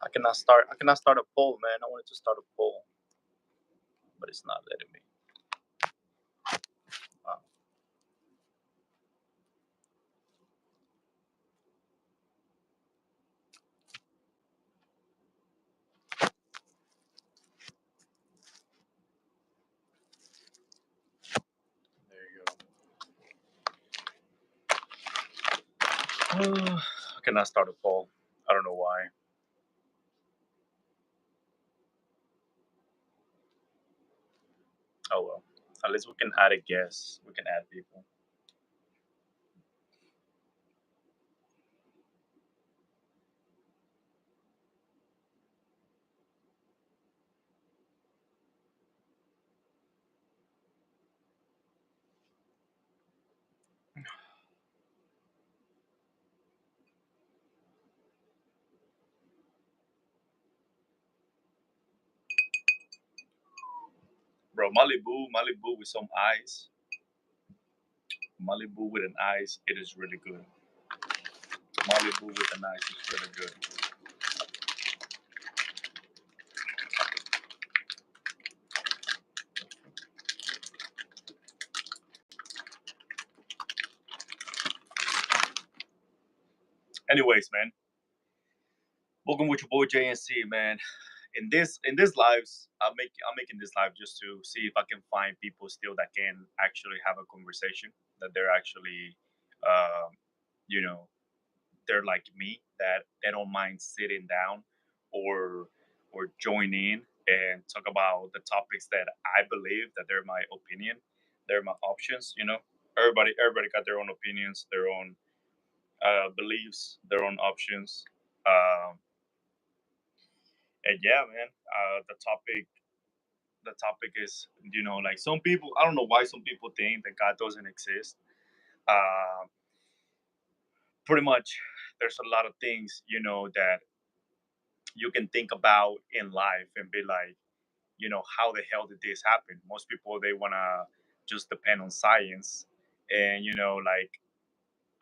I cannot start a poll, man. I wanted to start a poll, but it's not letting me. Uh, there you go. I cannot start a poll. I don't know why. Oh well. At least we can add a guest. We can add people. Bro, Malibu with some ice. Malibu with an ice, it is really good. Malibu with an ice is really good. Anyways, man, welcome with your boy JNC, man. In this lives, I'm making this live just to see if I can find people still that can actually have a conversation, that they're actually, um, you know, they're like me, that they don't mind sitting down or join in and talk about the topics that I believe that they're my opinion, they're my options. Everybody got their own opinions, their own beliefs, their own options. Um, and yeah, man, the topic is, like some people, I don't know why some people think that God doesn't exist. Uh, Pretty much, there's a lot of things, that you can think about in life and be like, how the hell did this happen? Most people, they want to just depend on science. And,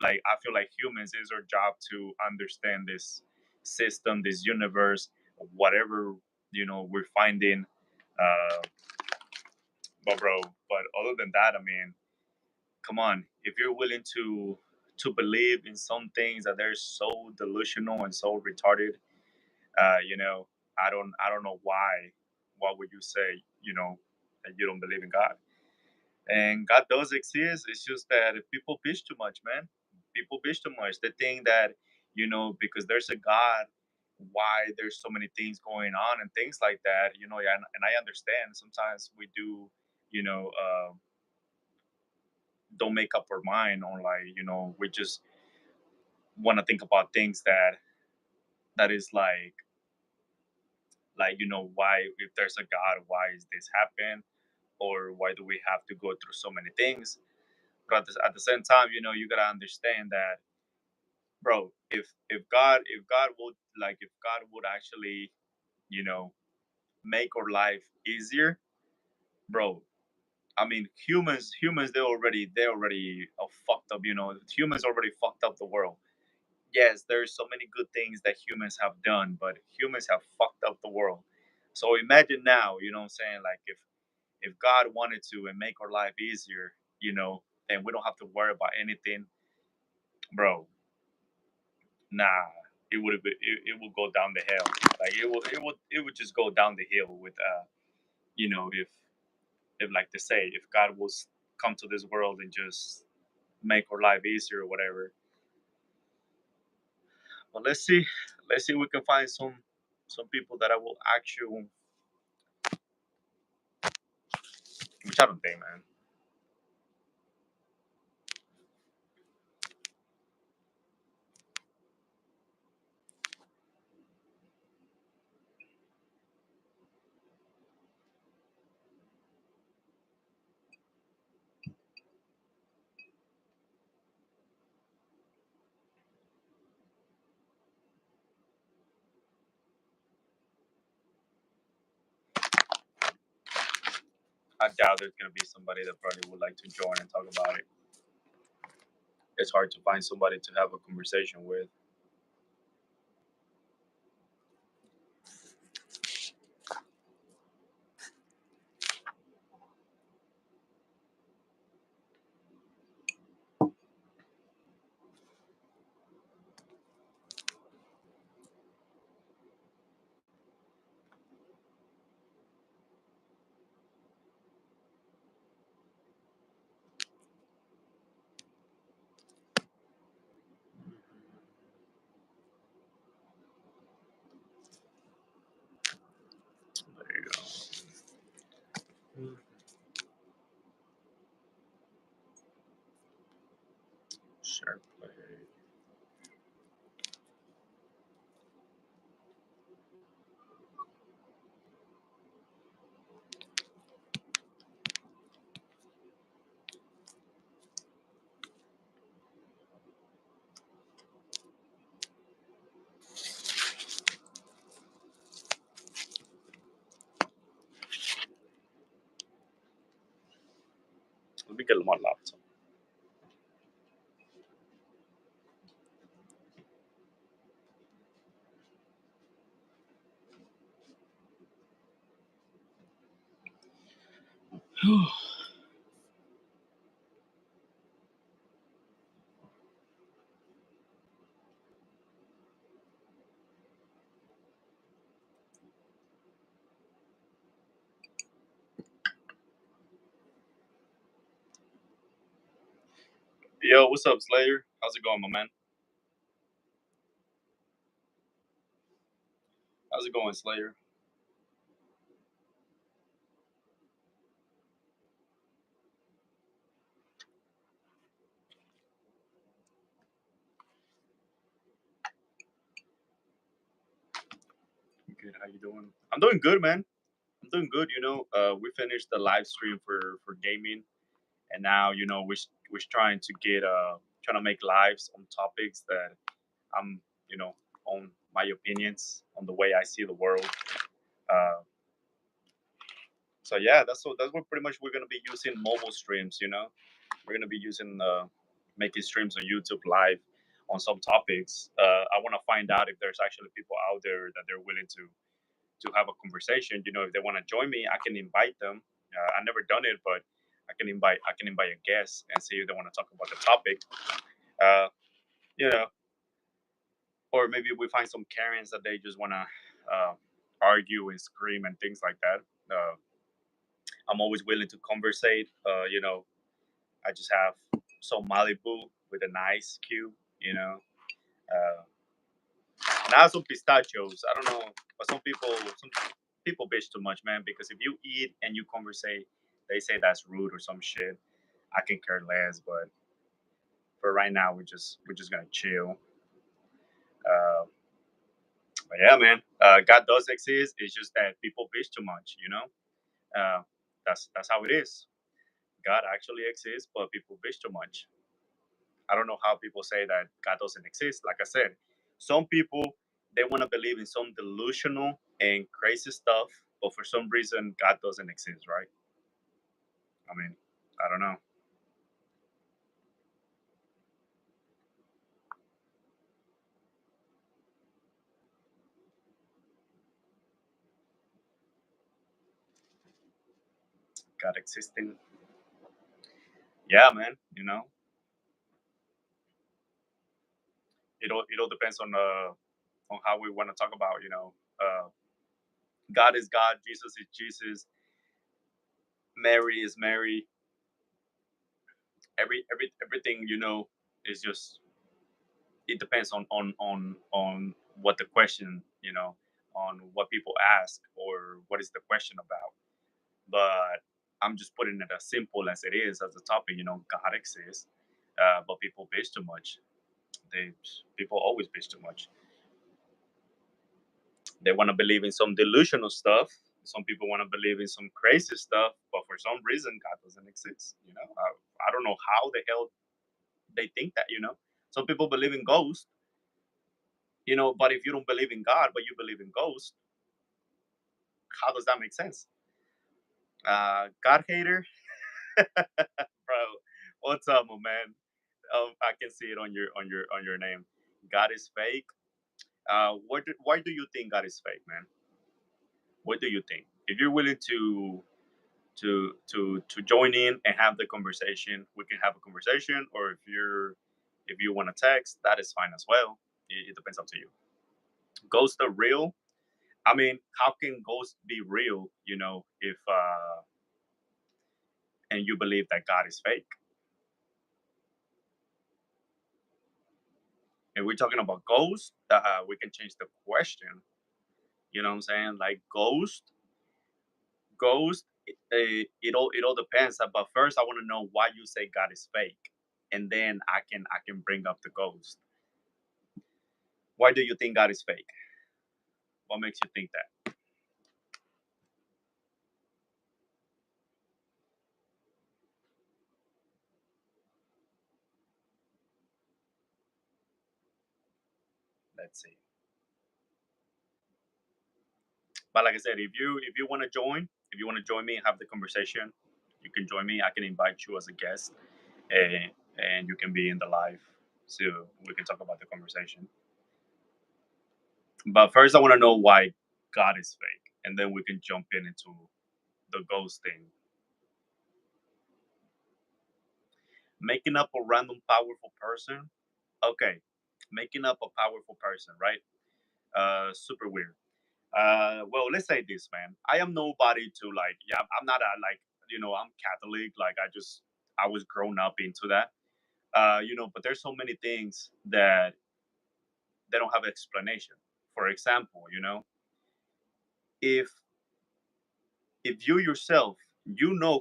like I feel like humans, is our job to understand this system, this universe, whatever, we're finding. Uh, but bro, but other than that, I mean, come on, if you're willing to believe in some things that they're so delusional and so retarded, I don't know why. What would you say, that you don't believe in God? And God does exist. It's just that if people bitch too much, man. People bitch too much. They think that, because there's a God, why there's so many things going on and things like that. Yeah, and I understand sometimes we do, you know don't make up our mind on, like, we just want to think about things that is like, why, if there's a God, why is this happen, or why do we have to go through so many things? But at the same time, you gotta understand that, bro, if God would actually, you know make our life easier, bro. I mean, humans, they already are fucked up. Humans already fucked up the world. Yes, there's so many good things that humans have done, but humans have fucked up the world. So imagine now, what I'm saying, like, if God wanted to and make our life easier, and we don't have to worry about anything, bro. Nah, it will go down the hill. Like, it would just go down the hill with, if, like they say, if God was come to this world and just make our life easier or whatever. But let's see if we can find some people that I will actually, which I don't think, man. I doubt there's gonna be somebody that probably would like to join and talk about it. It's hard to find somebody to have a conversation with. Play. Let me get my laptop. Yo, what's up, Slayer? How's it going, my man? How's it going, Slayer? Good. How you doing? I'm doing good, man. I'm doing good. We finished the live stream for gaming, and now we're trying to get trying to make lives on topics that I'm on my opinions on the way I see the world. Uh, so yeah, that's what pretty much we're gonna be using mobile streams. We're gonna be using making streams on YouTube live on some topics. I want to find out if there's actually people out there that they're willing to have a conversation. If they want to join me, I can invite them. I never done it, but I can invite a guest and see if they want to talk about the topic. Uh, you know, or maybe we find some Karens that they just want to argue and scream and things like that. I'm always willing to conversate. I just have some Malibu with a nice cube. Uh, and I have some pistachios. I don't know, but some people bitch too much, man. Because if you eat and you conversate, they say that's rude or some shit. I can care less. But for right now, we're just gonna chill. Uh, but yeah, man, God does exist. It's just that people bitch too much. Uh, that's how it is. God actually exists, but people bitch too much. I don't know how people say that God doesn't exist. Like I said, some people they want to believe in some delusional and crazy stuff, but for some reason God doesn't exist, right? I mean, I don't know. God existing. Yeah, man. It all depends on how we want to talk about. God is God. Jesus is Jesus. Mary is Mary. Everything is just it depends on what the question on what people ask or what is the question about. But I'm just putting it as simple as it is as a topic. God exists, but people bitch too much. They People always bitch too much. They want to believe in some delusional stuff. Some people want to believe in some crazy stuff, but for some reason God doesn't exist. I don't know how the hell they think that. Some people believe in ghosts. But if you don't believe in God but you believe in ghosts, how does that make sense? God hater, bro. What's up, my man? I can see it on your name. God is fake. Why do you think God is fake, man? What do you think? If you're willing to join in and have the conversation, we can have a conversation. Or if you want to text, that is fine as well. It depends up to you. Ghosts are real. I mean, how can ghosts be real? If and you believe that God is fake. If we're talking about ghosts, we can change the question. You know what I'm saying? Like ghost. It all depends. But first, I want to know why you say God is fake. and then I can bring up the ghost. Why do you think God is fake? What makes you think that? Let's see. But like I said, if you want to join, if you want to join me and have the conversation, you can join me. I can invite you as a guest, and you can be in the live, so we can talk about the conversation. But first, I want to know why God is fake, and then we can jump into the ghost thing. Making up a random powerful person. Okay, making up a powerful person, right? Super weird. Well, let's say this, man. I am nobody to like. Yeah, I'm not a like. I'm Catholic. Like I was grown up into that. But there's so many things that they don't have explanation. For example, if you yourself,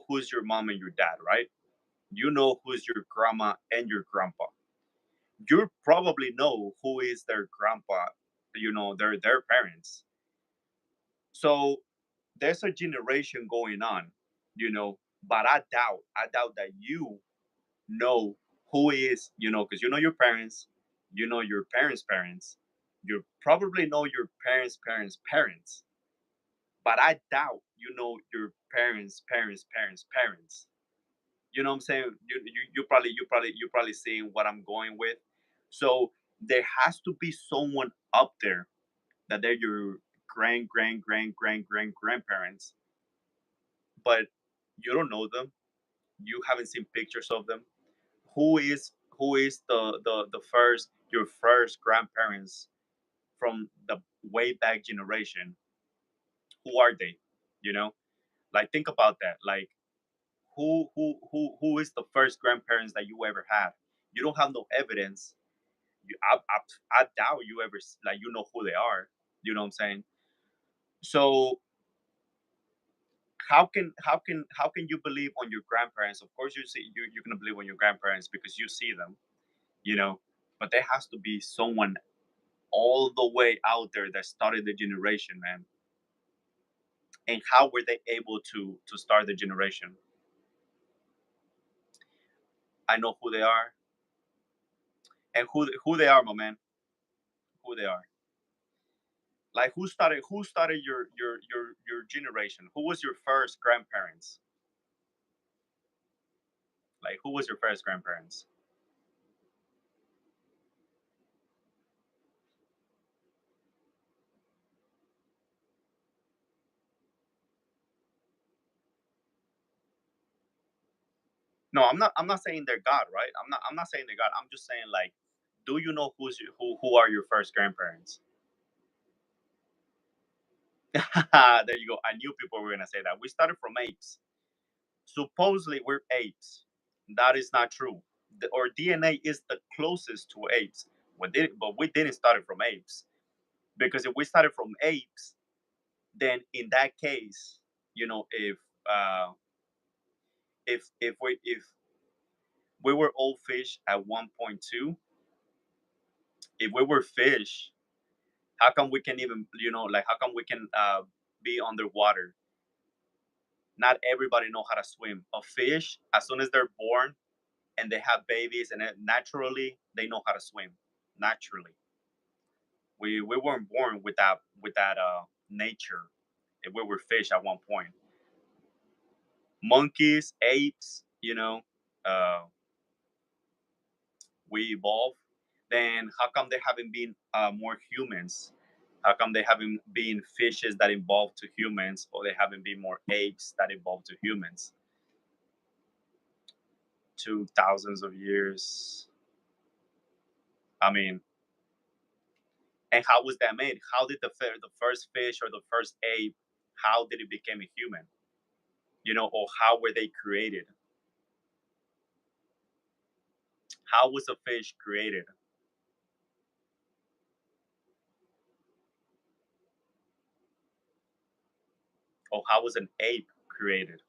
who's your mom and your dad, right? You know who's your grandma and your grandpa. You probably know who is their grandpa. Their parents. So there's a generation going on, but I doubt that you know who is, because you know your parents, you know your parents' parents, you probably know your parents' parents' parents, but I doubt you know your parents' parents' parents' parents. You know what I'm saying? You probably seeing what I'm going with. So there has to be someone up there that they're your grandparents, but you don't know them. You haven't seen pictures of them. Who is the first your first grandparents from the way back generation? Who are they? You know, like think about that. Like who is the first grandparents that you ever had? You don't have no evidence. I doubt you ever like you know who they are. You know what I'm saying? So how can you believe on your grandparents? Of course, you're gonna believe on your grandparents because you see them, you know. But there has to be someone all the way out there that started the generation, man. And how were they able to start the generation? I know who they are and who they are, my man. Who they are. Like who started your generation? Who was your first grandparents? Like who was your first grandparents? No, I'm not saying they're God, right? I'm not saying they're God. I'm just saying like, do you know who are your first grandparents? There you go. I knew people were gonna say that. We started from apes. Supposedly we're apes. That is not true. Our DNA is the closest to apes. But we didn't start it from apes. Because if we started from apes, then in that case, uh, if we were all fish at 1.2, if we were fish, how come we can even like how come we can be underwater? Not everybody know how to swim. A fish, as soon as they're born and they have babies, and then naturally they know how to swim. Naturally, we weren't born with that nature. If we were fish at one point, monkeys, apes, uh, we evolved. Then how come there haven't been more humans? How come they haven't been fishes that evolved to humans, or they haven't been more apes that evolved to humans? To thousands of years. I mean, and how was that made? How did the first fish or the first ape? How did it become a human? Or how were they created? How was a fish created? Or how was an ape created?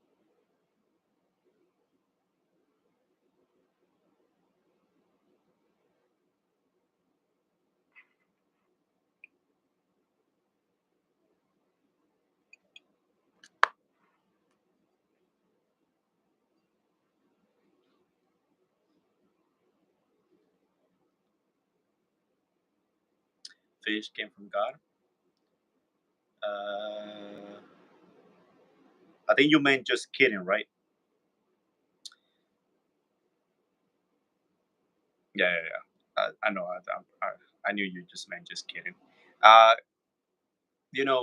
fish came from God. Uh, I think you meant just kidding, right? Yeah, yeah, yeah. I know. I knew you just meant just kidding. Uh,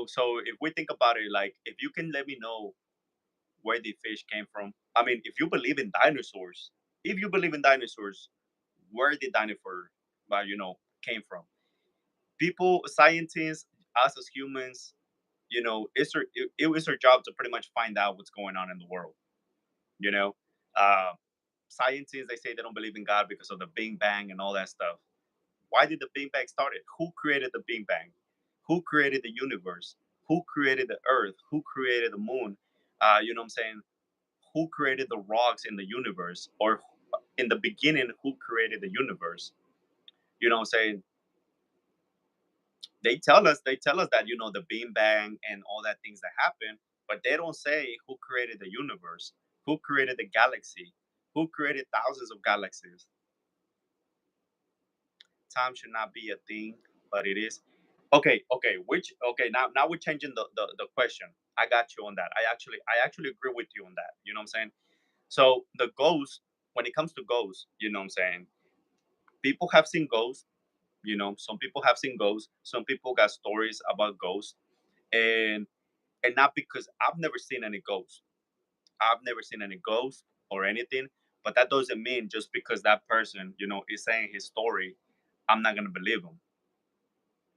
so if we think about it, like if you can let me know where the fish came from. I mean, if you believe in dinosaurs, if you believe in dinosaurs, where the dinosaur, came from? People, scientists, us as humans, it was our job to pretty much find out what's going on in the world. You know, uh, scientists, they say they don't believe in God because of the Big Bang and all that stuff. Why did the Big Bang started? Who created the Big Bang? Who created the universe? Who created the Earth? Who created the moon? You know what I'm saying? Who created the rocks in the universe? Or in the beginning, who created the universe? You know what I'm saying? They tell us that the Big Bang and all that things that happen, but they don't say who created the universe, who created the galaxy, who created thousands of galaxies. Time should not be a thing, but it is. Okay. Now we're changing the question. I got you on that. I actually agree with you on that. You know what I'm saying? So the ghost, when it comes to ghosts, you know what I'm saying? People have seen ghosts. Some people have seen ghosts. Some people got stories about ghosts, and not because I've never seen any ghosts. I've never seen any ghosts or anything. But that doesn't mean just because that person, is saying his story, I'm not gonna believe him.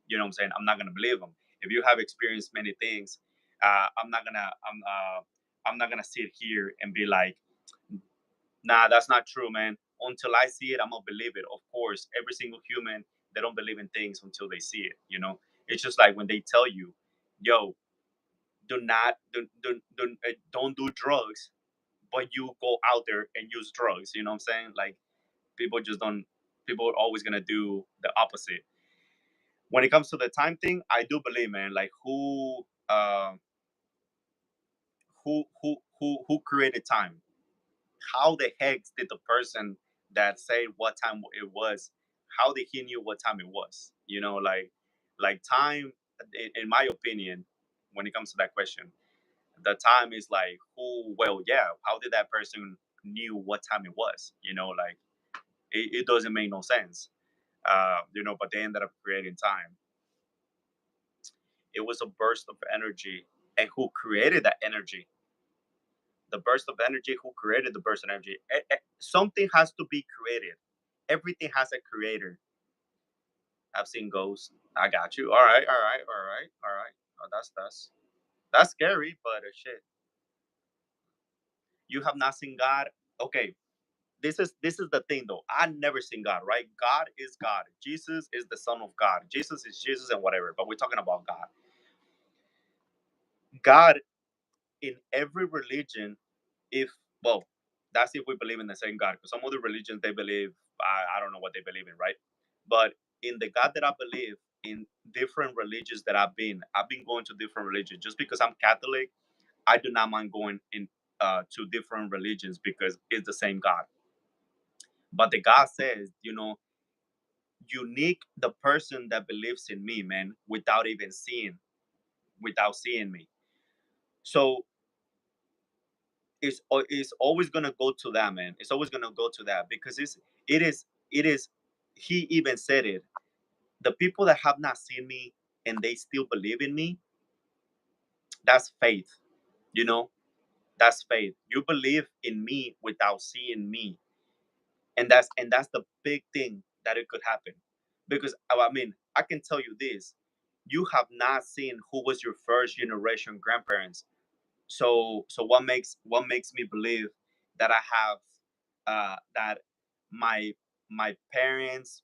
You know what I'm saying? I'm not gonna believe him. If you have experienced many things, I'm not gonna sit here and be like, nah, that's not true, man. Until I see it, I'm gonna believe it. Of course, every single human, they don't believe in things until they see it. It's just like when they tell you, yo, do not don't do drugs, but you go out there and use drugs. You know what I'm saying? Like people just don't. People are always gonna do the opposite. When it comes to the time thing, I do believe, man. Like who created time? How the heck did the person that said what time it was? How did he knew what time it was? Like time. In my opinion, when it comes to that question, the time is like who. Well, yeah. How did that person knew what time it was? Like it doesn't make no sense. But they ended up creating time. It was a burst of energy, and who created that energy? The burst of energy. Who created the burst of energy? Something has to be created. Everything has a creator. I've seen ghosts. I got you. All right, all right, all right, all right. Oh, that's scary, but shit. You have not seen God. Okay, this is the thing though. I never seen God, right? God is God. Jesus is the Son of God. Jesus is Jesus and whatever. But we're talking about God. God in every religion, if well, that's if we believe in the same God. Because some other religions they believe I don't know what they believe in, right? But in the God that I believe in, different religions that I've been going to different religions. Just because I'm Catholic, I do not mind going in to different religions because it's the same God. But the God says, unique the person that believes in me, man, without seeing me. So it's always gonna go to that, man. It's always gonna go to that because it is. He even said it. The people that have not seen me and they still believe in me, that's faith. You know, that's faith. You believe in me without seeing me, and that's the big thing that it could happen. Because I mean, I can tell you this: you have not seen who was your first generation grandparents. So what makes me believe that I have that my parents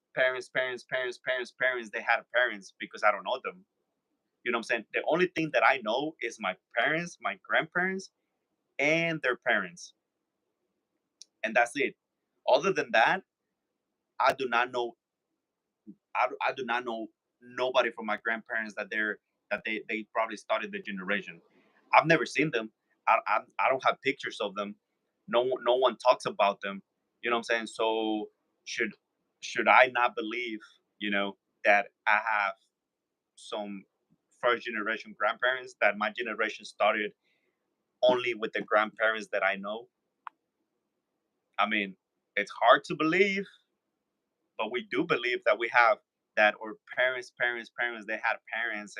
they had parents because I don't know them. You know what I'm saying? The only thing that I know is my parents, my grandparents, and their parents, and that's it. Other than that, I do not know. I do not know nobody from my grandparents that they probably started the generation. I've never seen them. I don't have pictures of them. No one talks about them. You know what I'm saying? So should should I not believe, that I have? some first generation grandparents that my generation started only with the grandparents that I know. I mean, it's hard to believe, but we do believe that we have that our parents, they had parents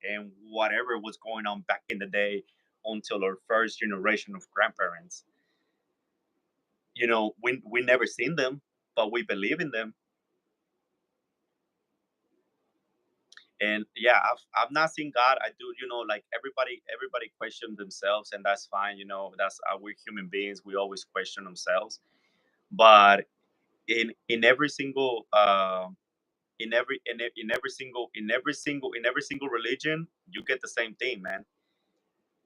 and whatever was going on back in the day until our first generation of grandparents. We never seen them, but we believe in them. And yeah, I've not seen God. I do, like everybody question themselves, and that's fine. That's we're human beings. We always question themselves. But in every single in every single religion, you get the same thing, man.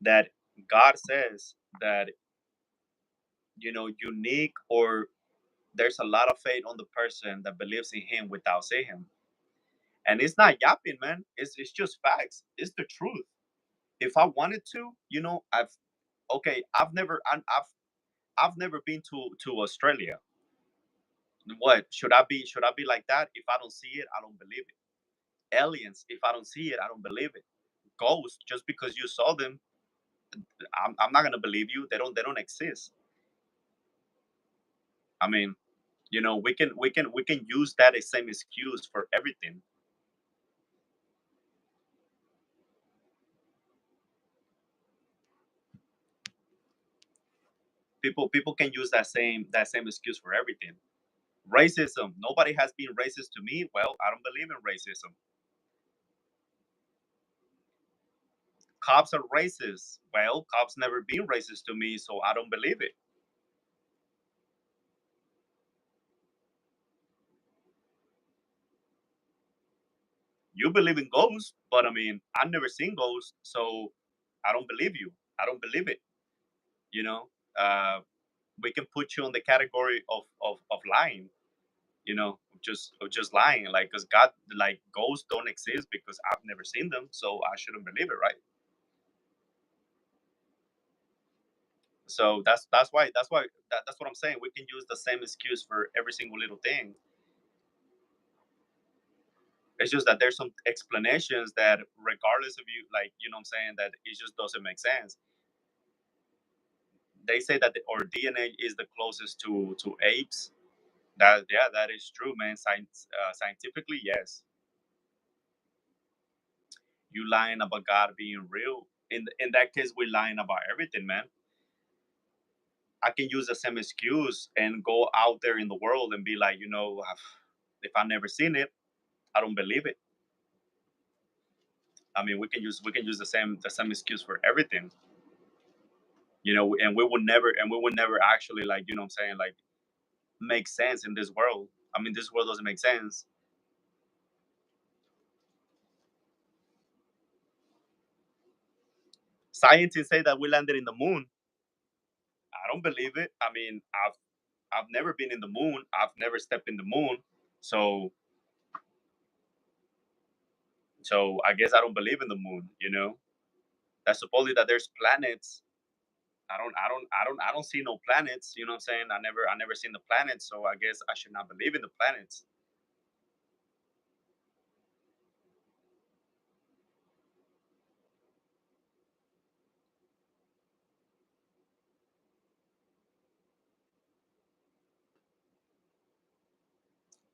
That God says that unique, or there's a lot of faith on the person that believes in Him without seeing Him, and it's not yapping, man. It's just facts. It's the truth. If I wanted to, I've never been to Australia. What should I be like that? If I don't see it, I don't believe it. Aliens, if I don't see it, I don't believe it. Ghosts, just because you saw them, I'm not gonna believe you. They don't exist. I mean, we can use that as same excuse for everything. People can use that same excuse for everything. Racism. Nobody has been racist to me. Well, I don't believe in racism. Cops are racist. Well, cops never been racist to me, so I don't believe it. You believe in ghosts, but I mean, I've never seen ghosts, so I don't believe you. I don't believe it. You know, uh, we can put you on the category of lying. Of just lying, like, because God, like, ghosts don't exist because I've never seen them, so I shouldn't believe it, right? So that's what I'm saying. We can use the same excuse for every single little thing. It's just that there's some explanations that, regardless of you, like, what I'm saying, that it just doesn't make sense. They say that our DNA is the closest to apes. That, yeah, that is true, man. Scientifically, yes. You lying about God being real. In that case, we're lying about everything, man. I can use the same excuse and go out there in the world and be like, if I never seen it, I don't believe it. I mean, we can use the same excuse for everything, and we would never actually, like, what I'm saying, like, make sense in this world. I mean, this world doesn't make sense. Scientists say that we landed in the moon. I don't believe it. I mean, I've never been in the moon. I've never stepped in the moon. So I guess I don't believe in the moon. That's supposedly that there's planets. I don't see no planets, you know what I'm saying? I never seen the planets, so I guess I should not believe in the planets.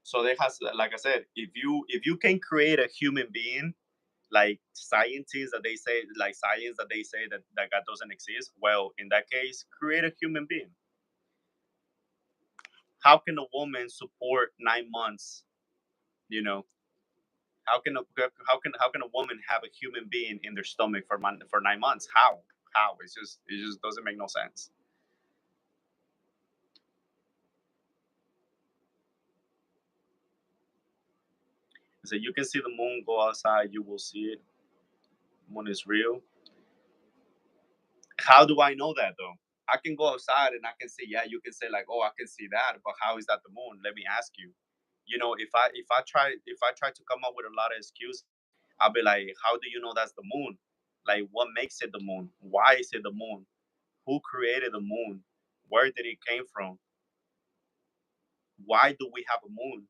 So they has, like I said, if you can create a human being, like scientists that they say, like science that they say that God doesn't exist, well, in that case, create a human being. How can a woman support 9 months? You know, how can a woman have a human being in their stomach for 9 months? How? It just doesn't make no sense. So you can see the moon, go outside, you will see it. Moon is real. How do I know that though? I can go outside and I can see. Yeah, you can say like, oh, I can see that, but how is that the moon? Let me ask you. If I try to come up with a lot of excuses, I'll be like, how do you know that's the moon? Like, what makes it the moon? Why is it the moon? Who created the moon? Where did it came from? Why do we have a moon?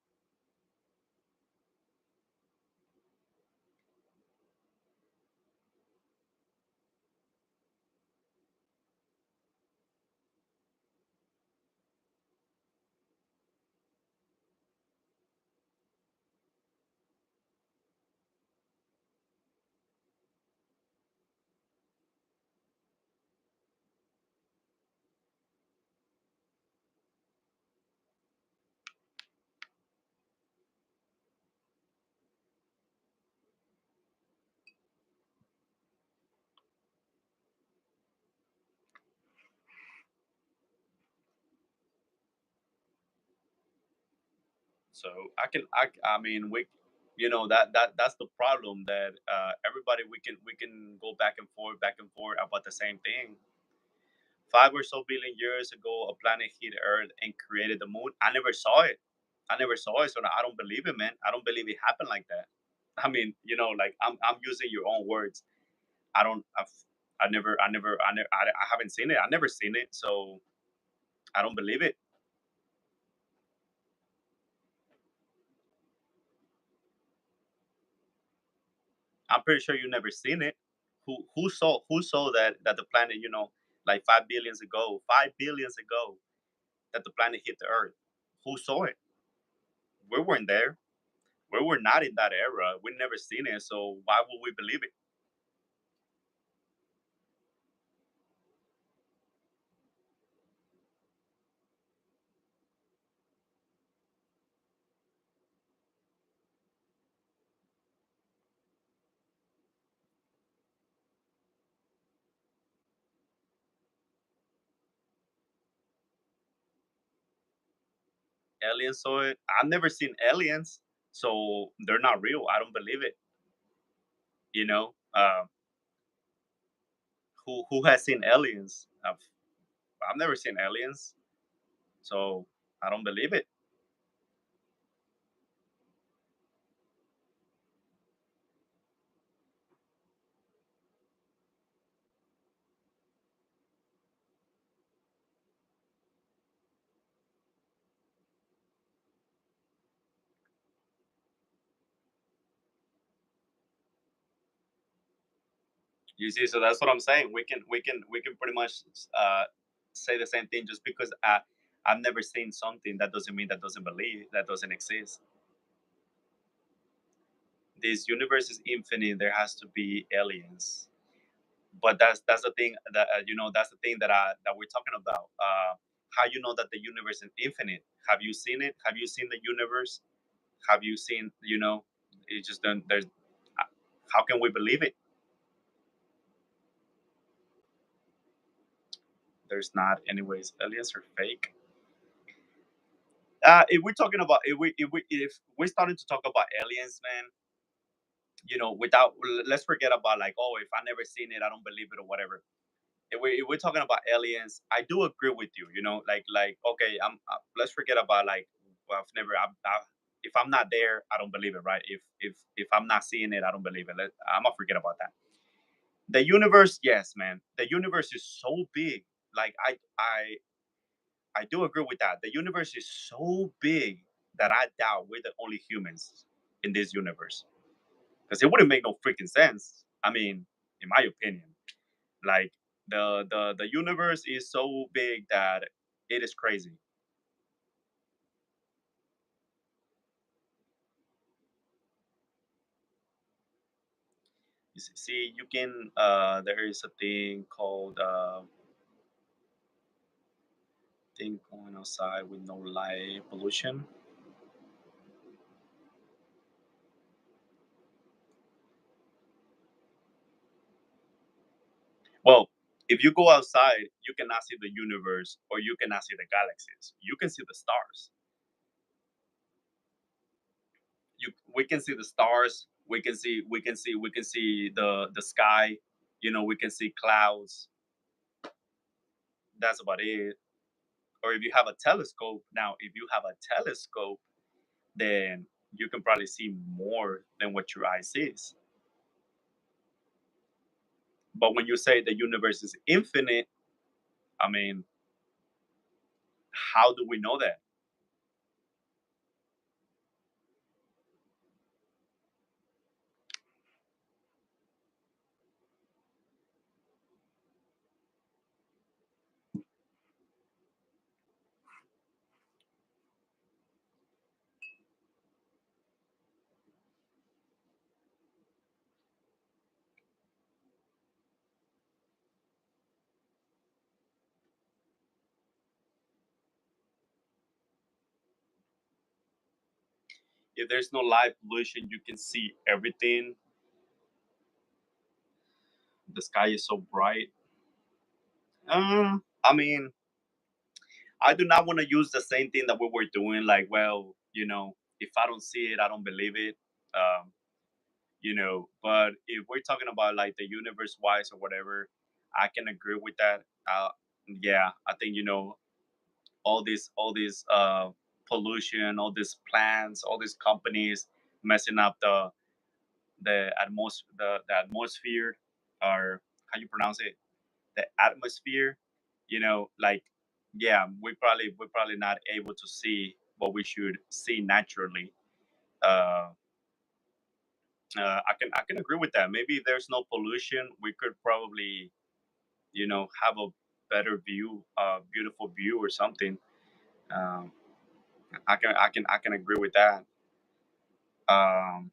So I mean, that's the problem that everybody we can go back and forth about the same thing. 5 or so billion years ago, a planet hit Earth and created the moon. I never saw it. I never saw it, so I don't believe it, man. I don't believe it happened like that. I mean, like I'm using your own words. I don't. I haven't seen it. I never seen it, so I don't believe it. I'm pretty sure you never seen it. Who saw that the planet, like 5 billions ago, 5 billions ago, that the planet hit the Earth? Who saw it? We weren't there. We were not in that era. We never seen it. So why would we believe it? Aliens saw it. I've never seen aliens, so they're not real. I don't believe it. You know, who has seen aliens? I've never seen aliens, so I don't believe it. You see, so that's what I'm saying. We can pretty much uh, say the same thing. Just because I've never seen something, that doesn't mean that doesn't believe that doesn't exist. This universe is infinite. There has to be aliens, but that's the thing that that's the thing that we're talking about. How you know that the universe is infinite? Have you seen it? Have you seen the universe? Have you seen? It just don't. There's. How can we believe it? There's not. Anyways, aliens are fake. If we're talking about if we're starting to talk about aliens, man, without let's forget about like, oh, if I never seen it, I don't believe it or whatever. If we're talking about aliens, I do agree with you. Like okay, let's forget about like, well, if I'm not there, I don't believe it, right? If I'm not seeing it, I don't believe it. I'm gonna forget about that. The universe, yes, man. The universe is so big. Like I do agree with that. The universe is so big that I doubt we're the only humans in this universe, because it wouldn't make no freaking sense. I mean, in my opinion, like the universe is so big that it is crazy. See, you can there is a thing called thing going outside with no light pollution. Well, if you go outside, you cannot see the universe or you cannot see the galaxies. You can see the stars. We can see the stars. We can see the sky. We can see clouds. That's about it. Or if you have a telescope, now if you have a telescope, then you can probably see more than what your eye sees. But when you say the universe is infinite, I mean, how do we know that? If there's no light pollution, you can see everything. The sky is so bright. I mean, I do not want to use the same thing that we were doing. Like, well, If I don't see it, I don't believe it. Um, but if we're talking about like the universe wise or whatever, I can agree with that. Yeah, I think all this pollution, all these plants, all these companies messing up the atmosphere, or how you pronounce it, the atmosphere. Like, yeah, we're probably not able to see what we should see naturally. Uh, I can agree with that. Maybe if there's no pollution, we could probably have a better view, beautiful view or something. Um, I can agree with that. Um,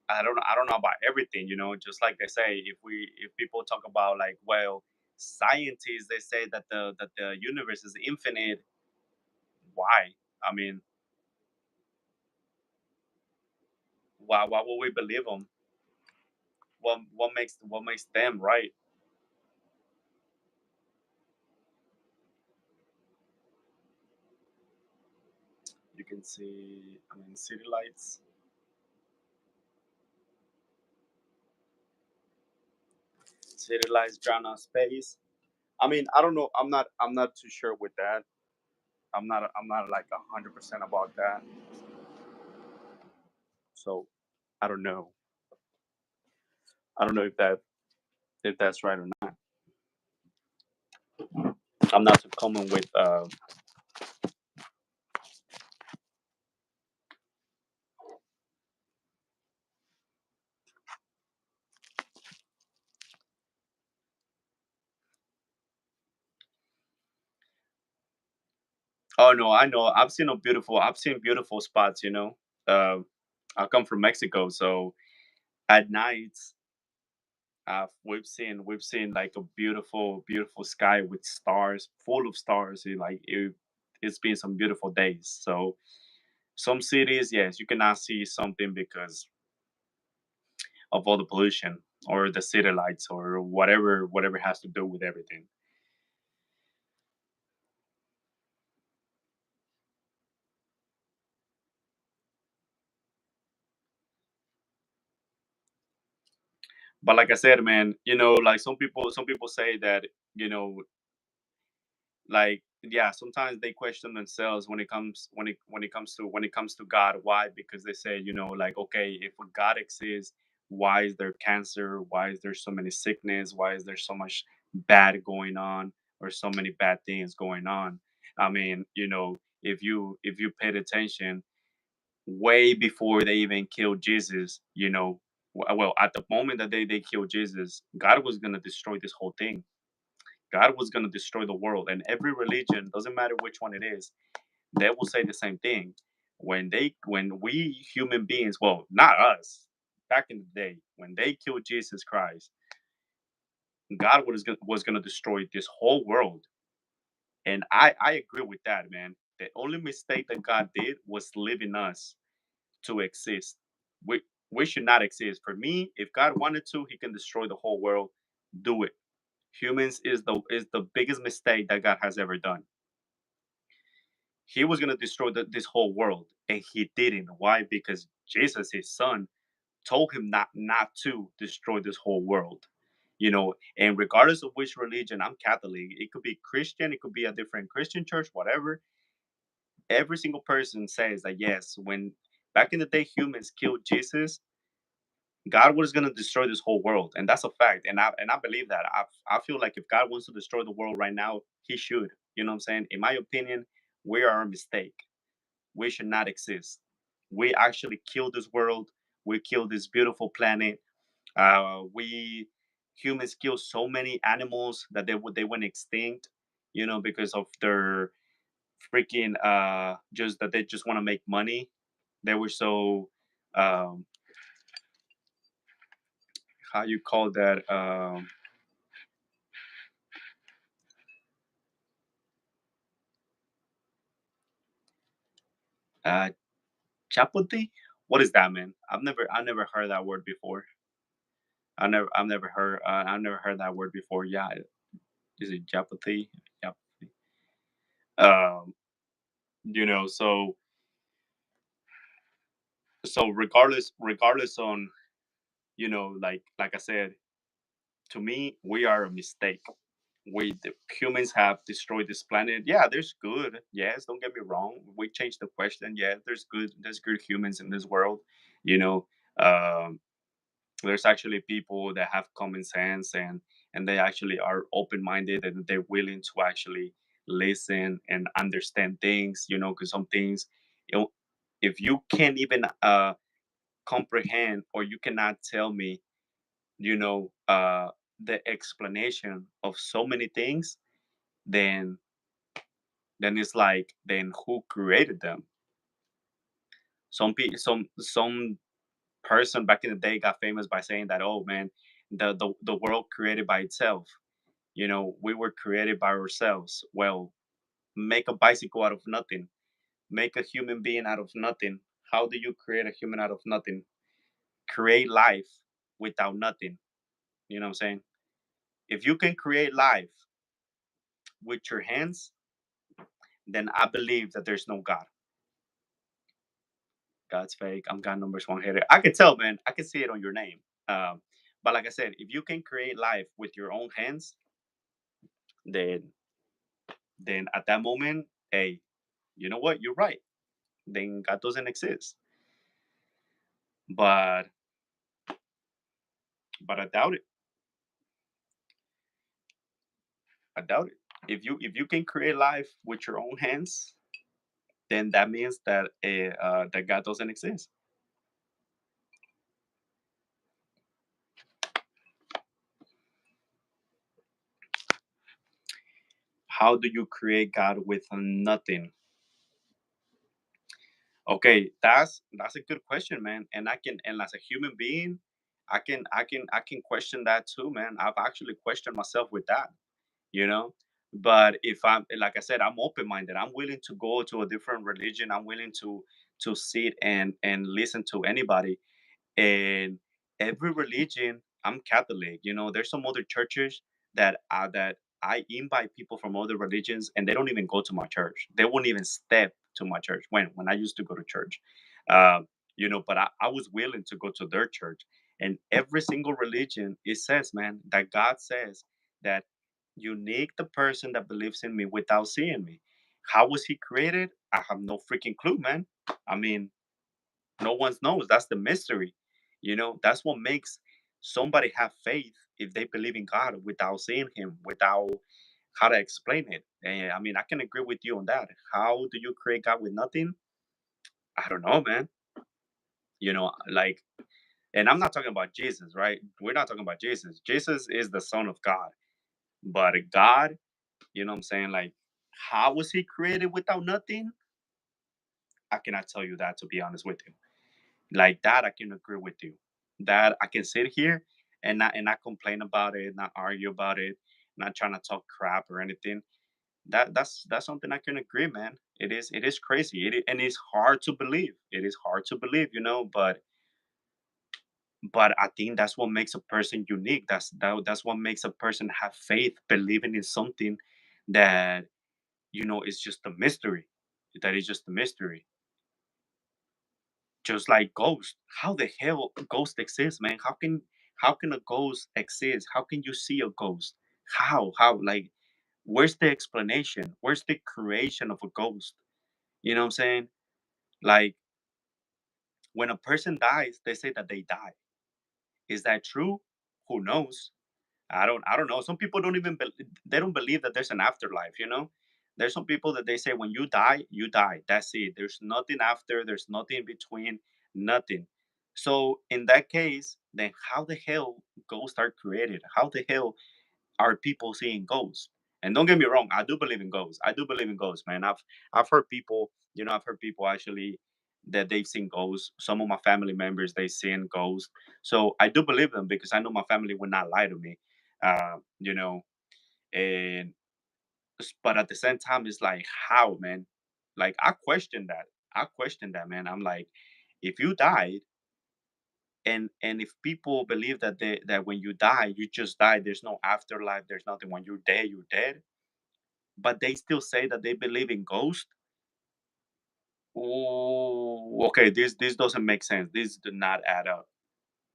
I don't know about everything. Just like they say, if people talk about like, well, scientists, they say that the universe is infinite. Why? I mean, why would we believe them? What makes them right? You can see, I mean, city lights. City lights drown out space. I mean, I don't know. I'm not too sure with that. I'm not like 100% about that. So I don't know. I don't know if that's right or not. I'm not too common with. Oh no, I know. I've seen beautiful spots. I come from Mexico, so at nights, we've seen like a beautiful, beautiful sky with stars, full of stars. It's been some beautiful days. So some cities, yes, you cannot see something because of all the pollution or the city lights or whatever has to do with everything. But like I said, man, like some people say that, you know, like, yeah, sometimes they question themselves when it comes to God. Why? Because they say, like, okay, if God exists, why is there cancer? Why is there so many sickness? Why is there so much bad going on, or so many bad things going on? I mean, if you paid attention, way before they even killed Jesus, well, at the moment that they killed Jesus, God was gonna destroy this whole thing. God was going to destroy the world, and every religion, doesn't matter which one it is, they will say the same thing. When we human beings, well, not us, back in the day, when they killed Jesus Christ, God was going to destroy this whole world. And I agree with that, man. The only mistake that God did was leaving us to exist. We should not exist. For me, if God wanted to, He can destroy the whole world. Do it. Humans is the biggest mistake that God has ever done. He was going to destroy this whole world, and he didn't. Why? Because Jesus, his son, told him not to destroy this whole world. And regardless of which religion, I'm Catholic, it could be Christian, it could be a different Christian church, whatever. Every single person says that, yes, when back in the day humans killed Jesus, God was going to destroy this whole world, and that's a fact. And I believe that. I feel like if God wants to destroy the world right now, He should. You know what I'm saying? In my opinion, we are a mistake. We should not exist. We actually killed this world. We killed this beautiful planet. We humans killed so many animals that they went extinct. Because of their freaking just that they just want to make money. They were so um, how you call that, uh, chapote. What is that, man? I never heard that word before. I've never heard that word before. Yeah, is it chapote? Chapote. Um, so So regardless on, like I said, to me, we are a mistake. The humans have destroyed this planet. Yeah, there's good. Yes, don't get me wrong. We changed the question. Yeah, there's good humans in this world. You know, um, there's actually people that have common sense, and they actually are open minded, and they're willing to actually listen and understand things. Because some things, you know, if you can't even comprehend, or you cannot tell me, you know, the explanation of so many things, then it's like, then who created them? Some person back in the day got famous by saying that, oh man, the world created by itself. We were created by ourselves. Well, make a bicycle out of nothing. Make a human being out of nothing. How do you create a human out of nothing? Create life without nothing. You know what I'm saying? If you can create life with your hands, then I believe that there's no God. God's fake. I'm God numbers one hitter. I can tell, man. I can see it on your name. Um, but like I said, if you can create life with your own hands, then at that moment, hey, you know what? You're right. Then God doesn't exist. But I doubt it. I doubt it. If you can create life with your own hands, then that means that that God doesn't exist. How do you create God with nothing? Okay, that's a good question, man. And as a human being, I can question that too, man. I've actually questioned myself with that, you know. But if I'm, like I said, I'm open minded. I'm willing to go to a different religion. I'm willing to sit and listen to anybody. And every religion, I'm Catholic. There's some other churches that I invite people from other religions, and they don't even go to my church. They won't even step to my church when I used to go to church. Uh, but I was willing to go to their church. And every single religion, it says, man, that God says that unique the person that believes in me without seeing me. How was he created? I have no freaking clue, man. I mean, no one knows. That's the mystery. That's what makes somebody have faith if they believe in God without seeing him, without how to explain it. And I mean, I can agree with you on that. How do you create God with nothing? I don't know, man. Like, and I'm not talking about Jesus, right? We're not talking about Jesus. Jesus is the Son of God. But God, what I'm saying? Like, how was he created without nothing? I cannot tell you that, to be honest with you. Like that, I can agree with you. That I can sit here and not complain about it, not argue about it, not trying to talk crap or anything. That's something I can agree, man. It is crazy. And it's hard to believe. It is hard to believe, but I think that's what makes a person unique. That's what makes a person have faith, believing in something that is just a mystery. That is just a mystery. Just like ghost. How the hell ghost exists, man? How can a ghost exist? How can you see a ghost? How like where's the explanation? Where's the creation of a ghost? You know what I'm saying? Like when a person dies, they say that they die. Is that true? Who knows? I don't know. Some people don't even they don't believe that there's an afterlife. There's some people that they say when you die, you die. That's it. There's nothing after, there's nothing in between, nothing. So in that case, then how the hell ghosts are created? How the hell are people seeing ghosts? And don't get me wrong, I do believe in ghosts. I do believe in ghosts, man. I've heard people, I've heard people actually that they've seen ghosts. Some of my family members they seen ghosts. So I do believe them because I know my family would not lie to me. Uh, you know, and but at the same time, it's like how, man? Like I question that. I question that, man. I'm like, if you died, and if people believe that when you die, you just die. There's no afterlife. There's nothing. When you're dead, you're dead. But they still say that they believe in ghosts. Ooh, okay, this doesn't make sense. This do not add up.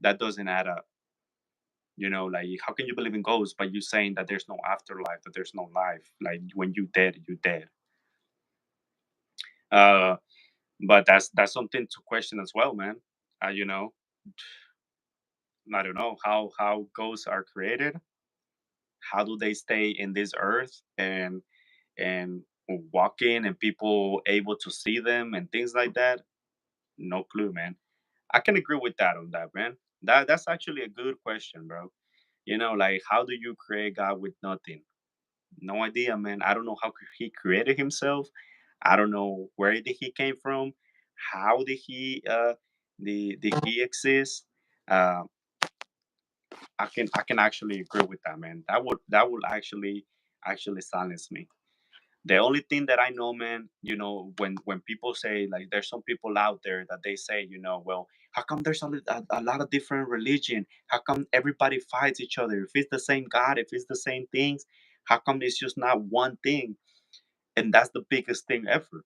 That doesn't add up. Like how can you believe in ghosts, but you saying that there's no afterlife, that there's no life? Like when you dead, you dead. Uh, but that's something to question as well, man. Uh, you know, I don't know how ghosts are created. How do they stay in this earth and walking and people able to see them and things like that? No clue, man. I can agree with that on that, man. That's actually a good question, bro. Like how do you create God with nothing? No idea, man. I don't know how he created himself. I don't know where did he came from. How did did he exist? Uh, I can actually agree with that, man. That would actually silence me. The only thing that I know, man, when people say like there's some people out there that they say, well, how come there's a lot of different religion? How come everybody fights each other? If it's the same God, if it's the same things, how come it's just not one thing? And that's the biggest thing ever.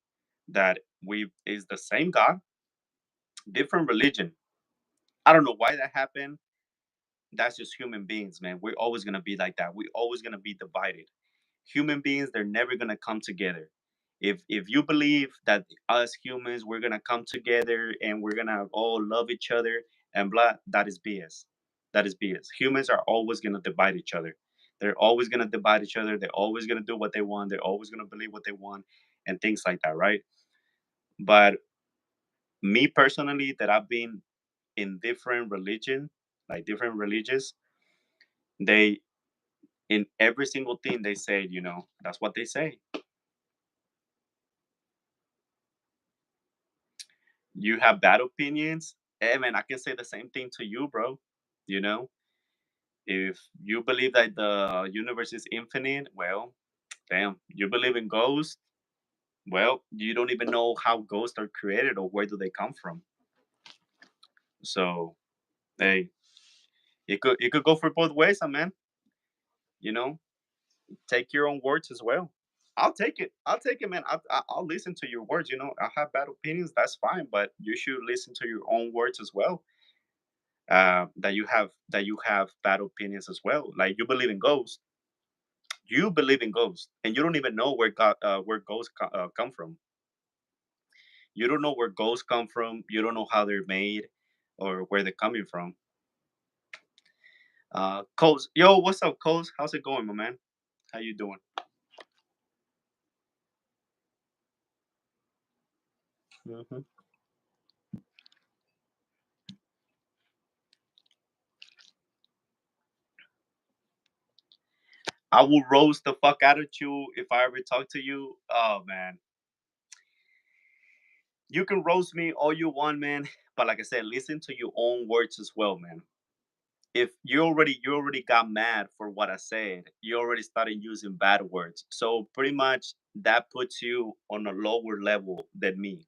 That we is the same God, different religion. I don't know why that happened. That's just human beings, man. We're always gonna be like that. We're always gonna be divided. Human beings, they're never gonna come together. If you believe that us humans we're gonna come together and we're gonna all love each other and blah, that is BS. That is BS. Humans are always gonna divide each other. They're always gonna divide each other. They're always gonna do what they want. They're always gonna believe what they want and things like that, right? But me personally, that I've been in different religion, like different religious, they in every single thing they say, that's what they say. You have bad opinions. Hey man, I can say the same thing to you, bro. You know, if you believe that the universe is infinite, well, damn, you believe in ghosts. Well, you don't even know how ghosts are created or where do they come from. So, hey, it could go for both ways, man. You know, take your own words as well. I'll take it. I'll take it, man. I'll listen to your words. I have bad opinions. That's fine, but you should listen to your own words as well. That you have bad opinions as well. Like you believe in ghosts. You believe in ghosts, and you don't even know where ghosts come from. You don't know where ghosts come from. You don't know how they're made, or where they're coming from. Coles, yo, what's up, Coles? How's it going, my man? How you doing? hmm I will roast the fuck out of you if I ever talk to you. Oh man, you can roast me all you want, man. But like I said, listen to your own words as well, man. If you already got mad for what I said, you already started using bad words. So pretty much that puts you on a lower level than me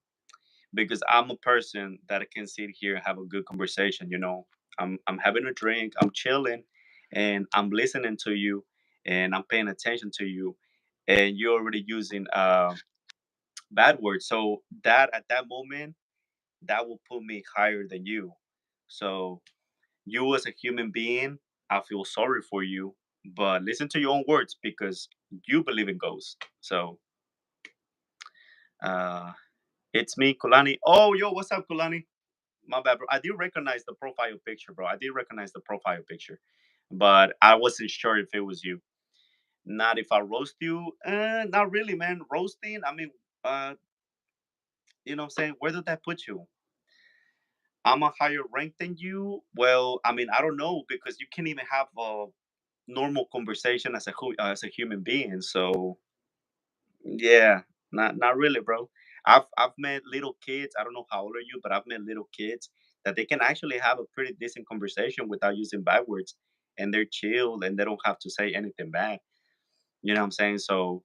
because I'm a person that can sit here and have a good conversation. I'm having a drink, I'm chilling, and I'm listening to you, and I'm paying attention to you, and you're already using bad words. So that at that moment, that will put me higher than you. So you as a human being, I feel sorry for you, but listen to your own words because you believe in ghosts. So uh it's me, Kulani. Oh, yo, what's up, Kulani? My bad, bro. I did recognize the profile picture, bro. I did recognize the profile picture, but I wasn't sure if it was you. Not if I roast you. Not really, man. Roasting. I mean, uh, what I'm saying, where did that put you? I'm a higher rank than you. Well, I mean, I don't know because you can't even have a normal conversation as a human being. So yeah, not really, bro. I've met little kids. I don't know how old are you, but I've met little kids that they can actually have a pretty decent conversation without using bad words, and they're chill and they don't have to say anything bad. You know what I'm saying? So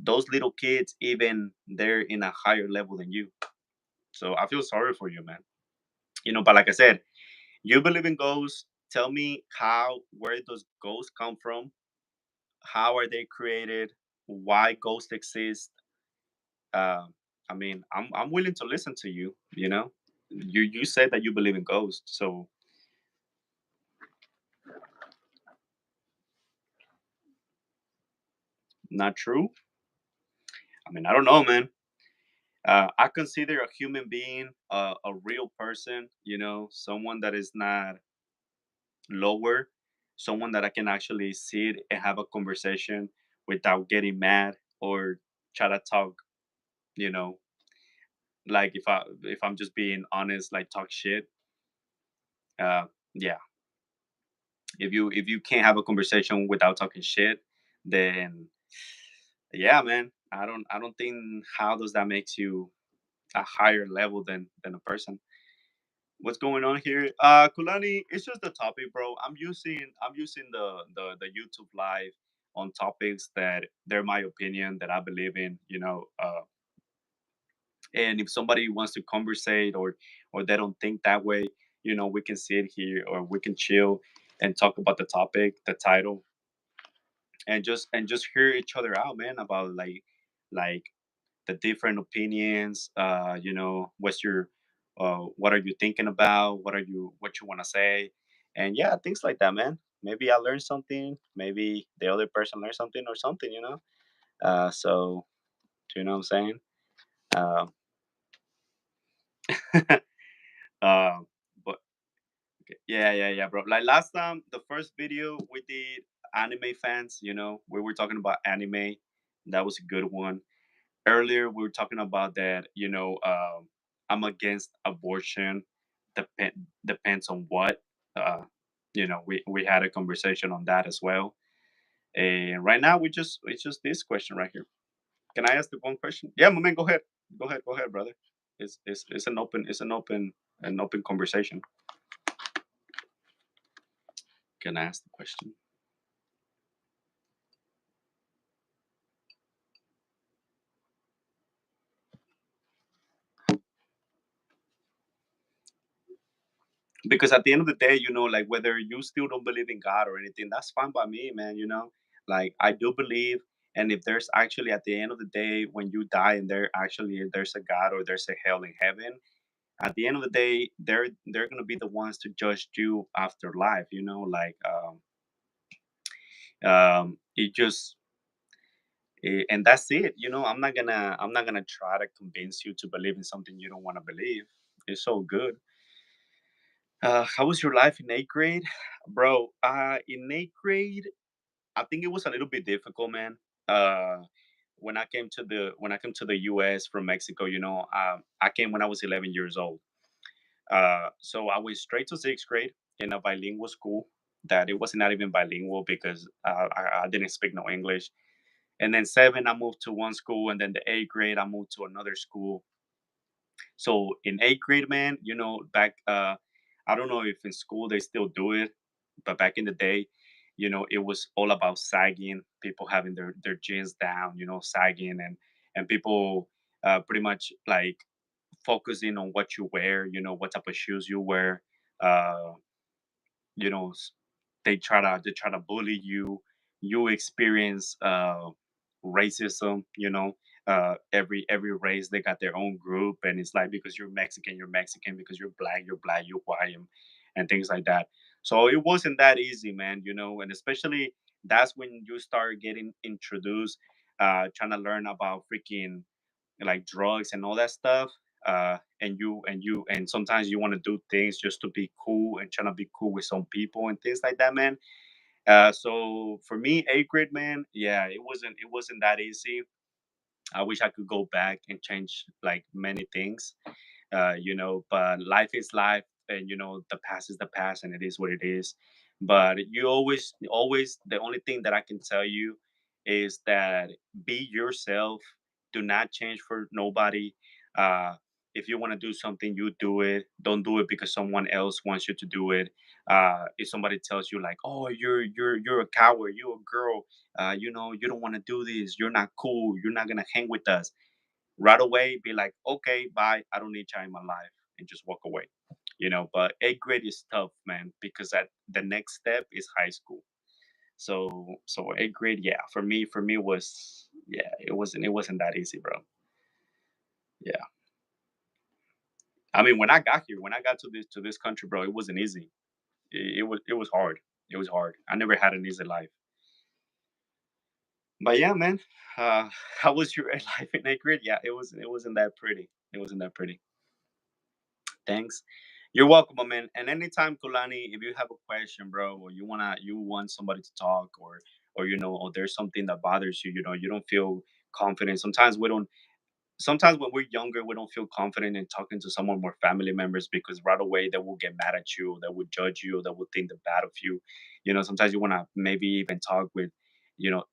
those little kids, even they're in a higher level than you. So I feel sorry for you, man. But like I said, you believe in ghosts. Tell me where those ghosts come from. How are they created? Why ghosts exist? I mean, I'm willing to listen to you. You know, you said that you believe in ghosts, so not true. I mean, I don't know, man. I consider a human being a real person. You know, someone that is not lower, someone that I can actually sit and have a conversation without getting mad or try to talk. You know, like if I'm just being honest, like talk shit. Uh, yeah, if you can't have a conversation without talking shit, then yeah, man, I don't think how does that makes you a higher level than a person. What's going on here? Kulani, it's just the topic, bro. I'm using the YouTube live on topics that they're my opinion that I believe in, and if somebody wants to conversate or they don't think that way, we can sit here or we can chill and talk about the topic, the title, and just hear each other out, man, about like the different opinions. What are you thinking about? What you want to say? And yeah, things like that, man. Maybe I learned something. Maybe the other person learned something or something. So do you know what I'm saying? Uh, uh, but yeah, yeah, yeah, bro. Like last time, the first video we did anime fans. We were talking about anime. That was a good one. Earlier we were talking about that, I'm against abortion. Depends on what. We had a conversation on that as well, and right now it's just this question right here. Can I ask the one question? Yeah, my man, go ahead, brother. It's an open conversation. Can I ask the question? Because at the end of the day, like whether you still don't believe in God or anything, that's fine by me, man. Like I do believe, and if there's actually at the end of the day when you die and there's a God or there's a hell in heaven, at the end of the day, they're gonna be the ones to judge you after life. Like it just and that's it. I'm not gonna try to convince you to believe in something you don't want to believe. It's so good. How was your life in eighth grade, bro? In eighth grade, I think it was a little bit difficult, man. Uh, when I came to the U.S. from Mexico, I came when I was 11 years old. So I went straight to sixth grade in a bilingual school. That it was not even bilingual because I didn't speak no English. And then seven, I moved to one school, and then the eighth grade, I moved to another school. So in eighth grade, man, back I don't know if in school they still do it, but back in the day, it was all about sagging, people having their jeans down, sagging, and people pretty much like focusing on what you wear, what type of shoes you wear. Uh, you know, s- they try to bully you. You experience racism. Every race they got their own group, and it's like because you're Mexican, because you're black, you're white, and things like that. So it wasn't that easy, man. And especially that's when you start getting introduced, trying to learn about freaking like drugs and all that stuff. And sometimes you want to do things just to be cool and trying to be cool with some people and things like that, man. So for me, eighth grade, man, yeah, it wasn't that easy. I wish I could go back and change like many things, but life is life, and the past is the past, and it is what it is. But you always, the only thing that I can tell you is that be yourself. Do not change for nobody. uh if you want to do something, you do it. Don't do it because someone else wants you to do it. If somebody tells you like, oh, you're a coward, you're a girl, you don't want to do this, you're not cool, you're not gonna hang with us, right away be like, okay, bye, I don't need you in my life, and just walk away. But eighth grade is tough, man, because at the next step is high school. So eighth grade, yeah, for me was, yeah, it wasn't that easy, bro. Yeah. I mean, when I got here, when I got to this country, bro, it wasn't easy. It was hard. It was hard. I never had an easy life. But yeah, man. Uh, how was your life in eighth grade? Yeah, it wasn't that pretty. It wasn't that pretty. Thanks. You're welcome, my man. And anytime, Kulani, if you have a question, bro, or you want somebody to talk, or or there's something that bothers you, you don't feel confident. Sometimes when we're younger, we don't feel confident in talking to someone more family members because right away they will get mad at you, they will judge you, they will think the bad of you. Sometimes you want to maybe even talk with,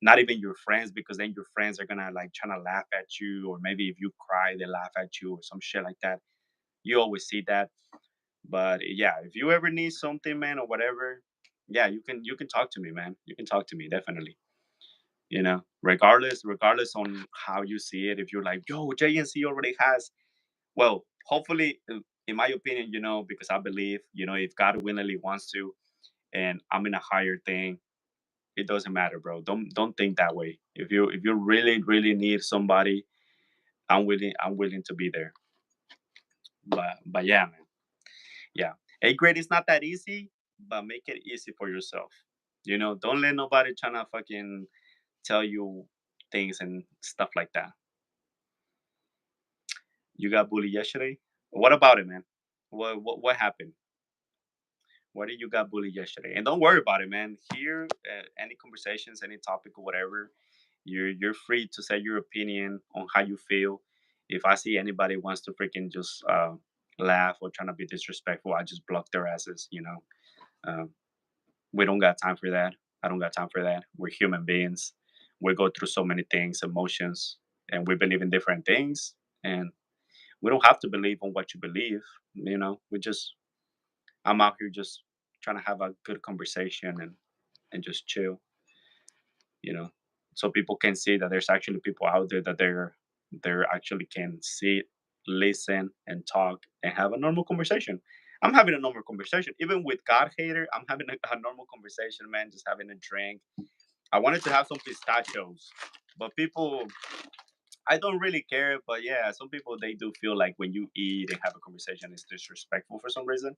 not even your friends because then your friends are gonna like trying to laugh at you, or maybe if you cry, they laugh at you or some shit like that. You always see that. But yeah, if you ever need something, man, or whatever, yeah, you can talk to me, man. You can talk to me definitely. Regardless on how you see it. If you're like, yo, JNC already has, well, hopefully, in my opinion, because I believe, if God willingly wants to, and I'm in a higher thing, it doesn't matter, bro. Don't think that way. If you really really need somebody, I'm willing to be there. But yeah, man. Yeah. Eighth grade is not that easy, but make it easy for yourself. Don't let nobody trying to fucking tell you things and stuff like that. You got bullied yesterday? What about it, man? What happened? Why did you got bullied yesterday? And don't worry about it, man. Here, any conversations, any topic or whatever, you're free to say your opinion on how you feel. If I see anybody wants to freaking just laugh or trying to be disrespectful, I just block their asses. Um, we don't got time for that. I don't got time for that. We're human beings. We go through so many things, emotions, and we believe in different things. And we don't have to believe on what you believe. We just I'm out here just trying to have a good conversation and just chill, you know, so people can see that there's actually people out there that they're actually can see, listen, and talk and have a normal conversation. I'm having a normal conversation, even with God hater. I'm having a normal conversation, man. Just having a drink. I wanted to have some pistachios, but people, I don't really care. But yeah, some people they do feel like when you eat and have a conversation, it's disrespectful for some reason.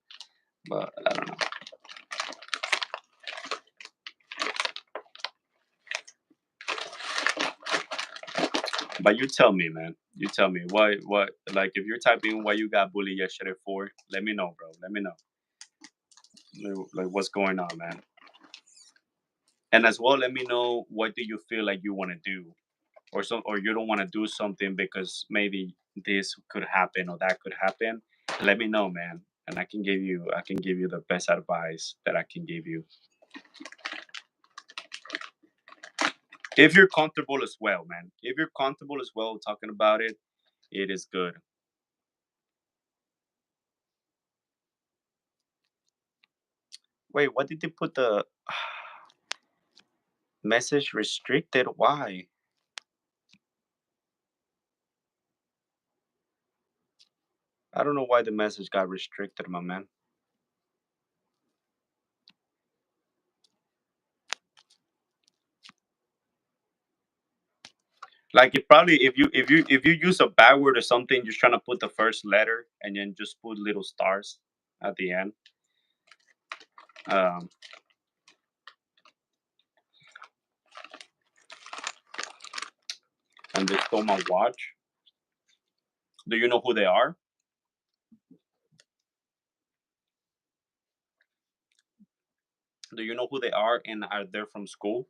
But I don't know. But you tell me, man. You tell me what like if you're typing what you got bullied yesterday for, let me know, bro. Let me know. Like what's going on, man. And as well, let me know what do you feel like you want to do, or you don't want to do something because maybe this could happen or that could happen. Let me know, man. And I can give you the best advice that I can give you. If you're comfortable as well, man. If you're comfortable as well talking about it, it is good. Wait, what did they put the message restricted? Why? I don't know why the message got restricted, my man. Like it probably if you use a bad word or something, just trying to put the first letter and then just put little stars at the end. Um, and they stole my watch. Do you know who they are? Do you know who they are and are they from school?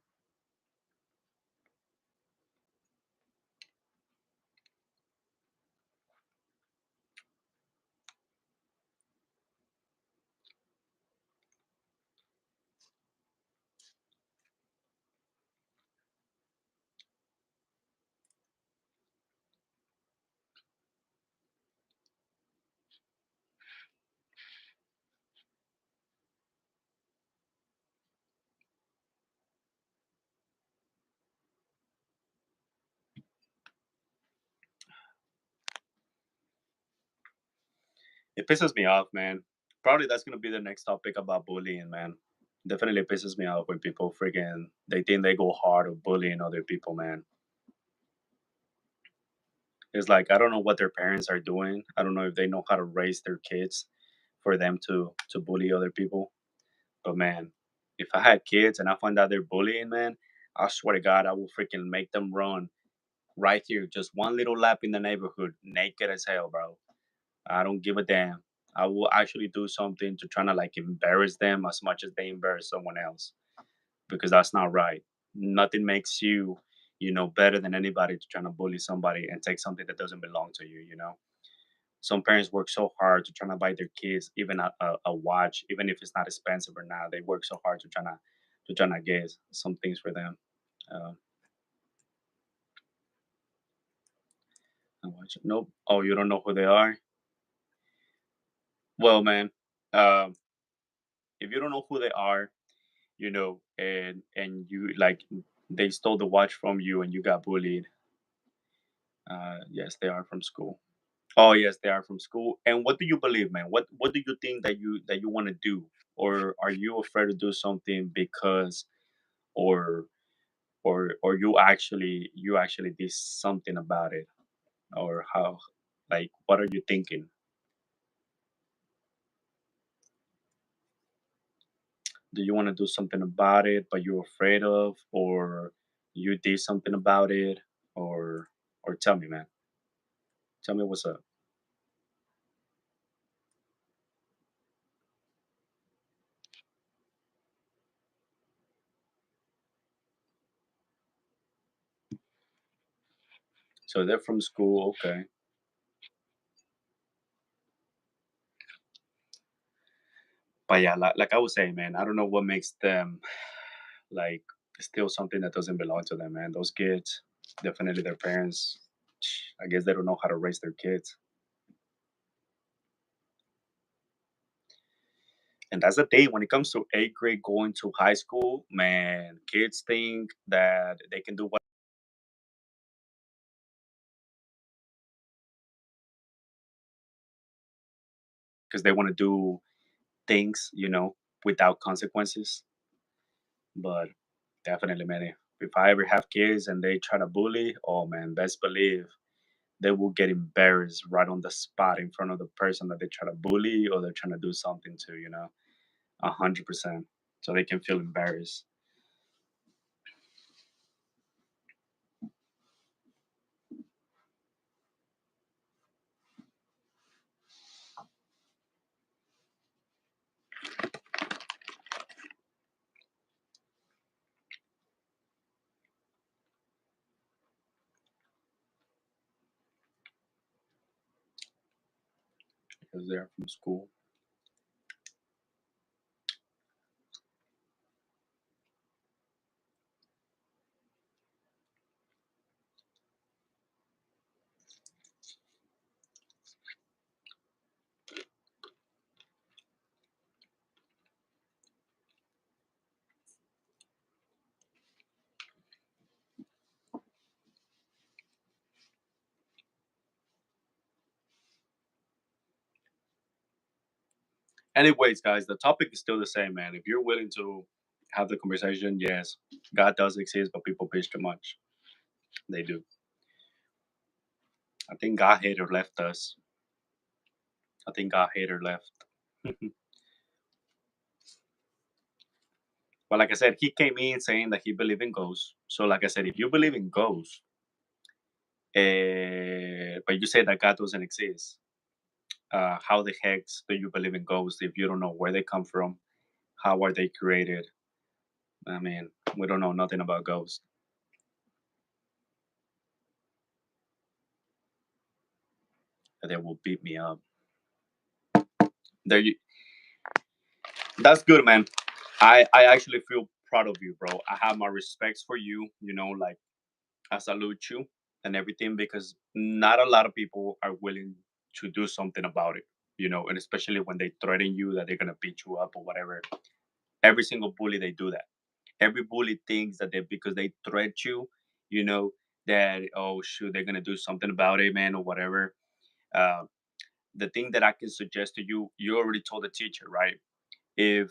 It pisses me off, man. Probably that's gonna be the next topic about bullying, man. Definitely pisses me off when people freaking they think they go hard or bullying other people, man. It's like I don't know what their parents are doing. I don't know if they know how to raise their kids for them to bully other people. But man, if I had kids and I find out they're bullying, man, I swear to God, I will freaking make them run right here, just one little lap in the neighborhood, naked as hell, bro. I don't give a damn. I will actually do something to try to like embarrass them as much as they embarrass someone else because that's not right. Nothing makes you, better than anybody to try to bully somebody and take something that doesn't belong to you. Some parents work so hard to try to buy their kids even a watch, even if it's not expensive or not. They work so hard to try to get some things for them. Um, I watch it. Nope. Oh, you don't know who they are? Well, man, um, if you don't know who they are, and you like they stole the watch from you and you got bullied. Yes, they are from school. Oh yes, they are from school. And what do you believe, man? What do you think that you want to do, or are you afraid to do something because, or or you actually did something about it, or how, like what are you thinking? Do you want to do something about it but you're afraid of, or you did something about it, or tell me, man. Tell me what's up. So they're from school, okay. But yeah, like I was saying, man, I don't know what makes them like steal something that doesn't belong to them, man. Those kids, definitely their parents, I guess they don't know how to raise their kids. And that's the thing when it comes to eighth grade going to high school, man, kids think that they can do what because they want to do things, without consequences. But definitely, man, if I ever have kids and they try to bully, oh man, best believe they will get embarrassed right on the spot in front of the person that they try to bully or they're trying to do something to. 100%. So they can feel embarrassed. Because they're from school. Anyways, guys, the topic is still the same, man. If you're willing to have the conversation, yes, God does exist, but people bitch too much. They do. I think God hater left us. I think God hater left. But like I said, he came in saying that he believed in ghosts. So, like I said, if you believe in ghosts, but you say that God doesn't exist, how the heck do you believe in ghosts if you don't know where they come from? How are they created? I mean, we don't know nothing about ghosts. They will beat me up. There, you. That's good, man. I actually feel proud of you, bro. I have my respects for you. Like I salute you and everything because not a lot of people are willing to do something about it. And especially when they threaten you that they're gonna beat you up or whatever. Every single bully they do that. Every bully thinks that they because they threat you, you know, that oh shoot they're gonna do something about it, man, or whatever. Uh, the thing that I can suggest to you, you already told the teacher, right? If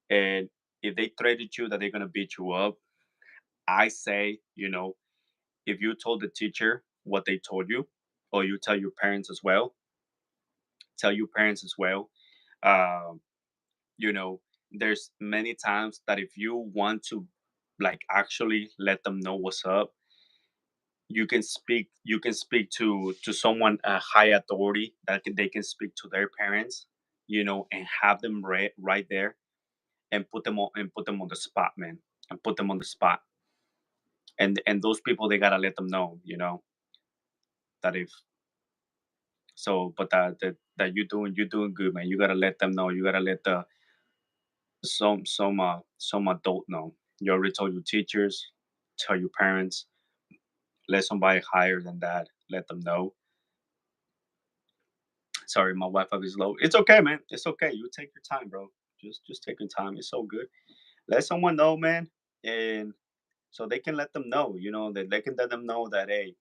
and if they threatened you that they're gonna beat you up, I say, if you told the teacher what they told you, or you tell your parents as well. Tell your parents as well. Um, you know, there's many times that if you want to like actually let them know what's up, you can speak to someone high authority that they can speak to their parents, and have them right there, and put them on the spot, man, and put them on the spot. And those people, they gotta let them know, that if so, but that you're doing good, man. You gotta let them know. You gotta let the some adult know. You already told your teachers, tell your parents, let somebody higher than that, let them know. Sorry, my Wi-Fi is low. It's okay, man. It's okay. You take your time, bro. Just take your time. It's so good. Let someone know, man, and so they can let them know. That they can let them know that, hey,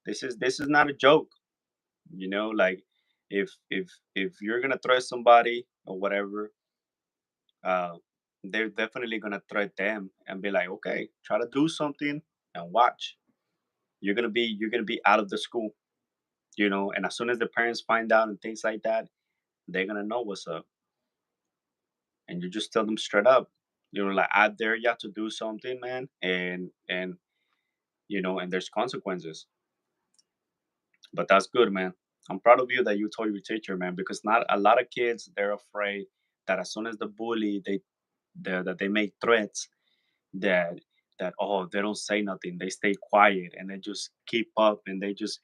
this is not a joke. Like, if you're gonna threat somebody or whatever, uh, they're definitely gonna threat them and be like, okay, try to do something and watch. You're gonna be out of the school. And as soon as the parents find out and things like that, they're gonna know what's up. And you just tell them straight up, like, I dare you to do something, man, and there's consequences. But that's good, man. I'm proud of you that you told your teacher, man, because not a lot of kids, they're afraid that as soon as the bully that they make threats, that oh, they don't say nothing, they stay quiet and they just keep up, and they just,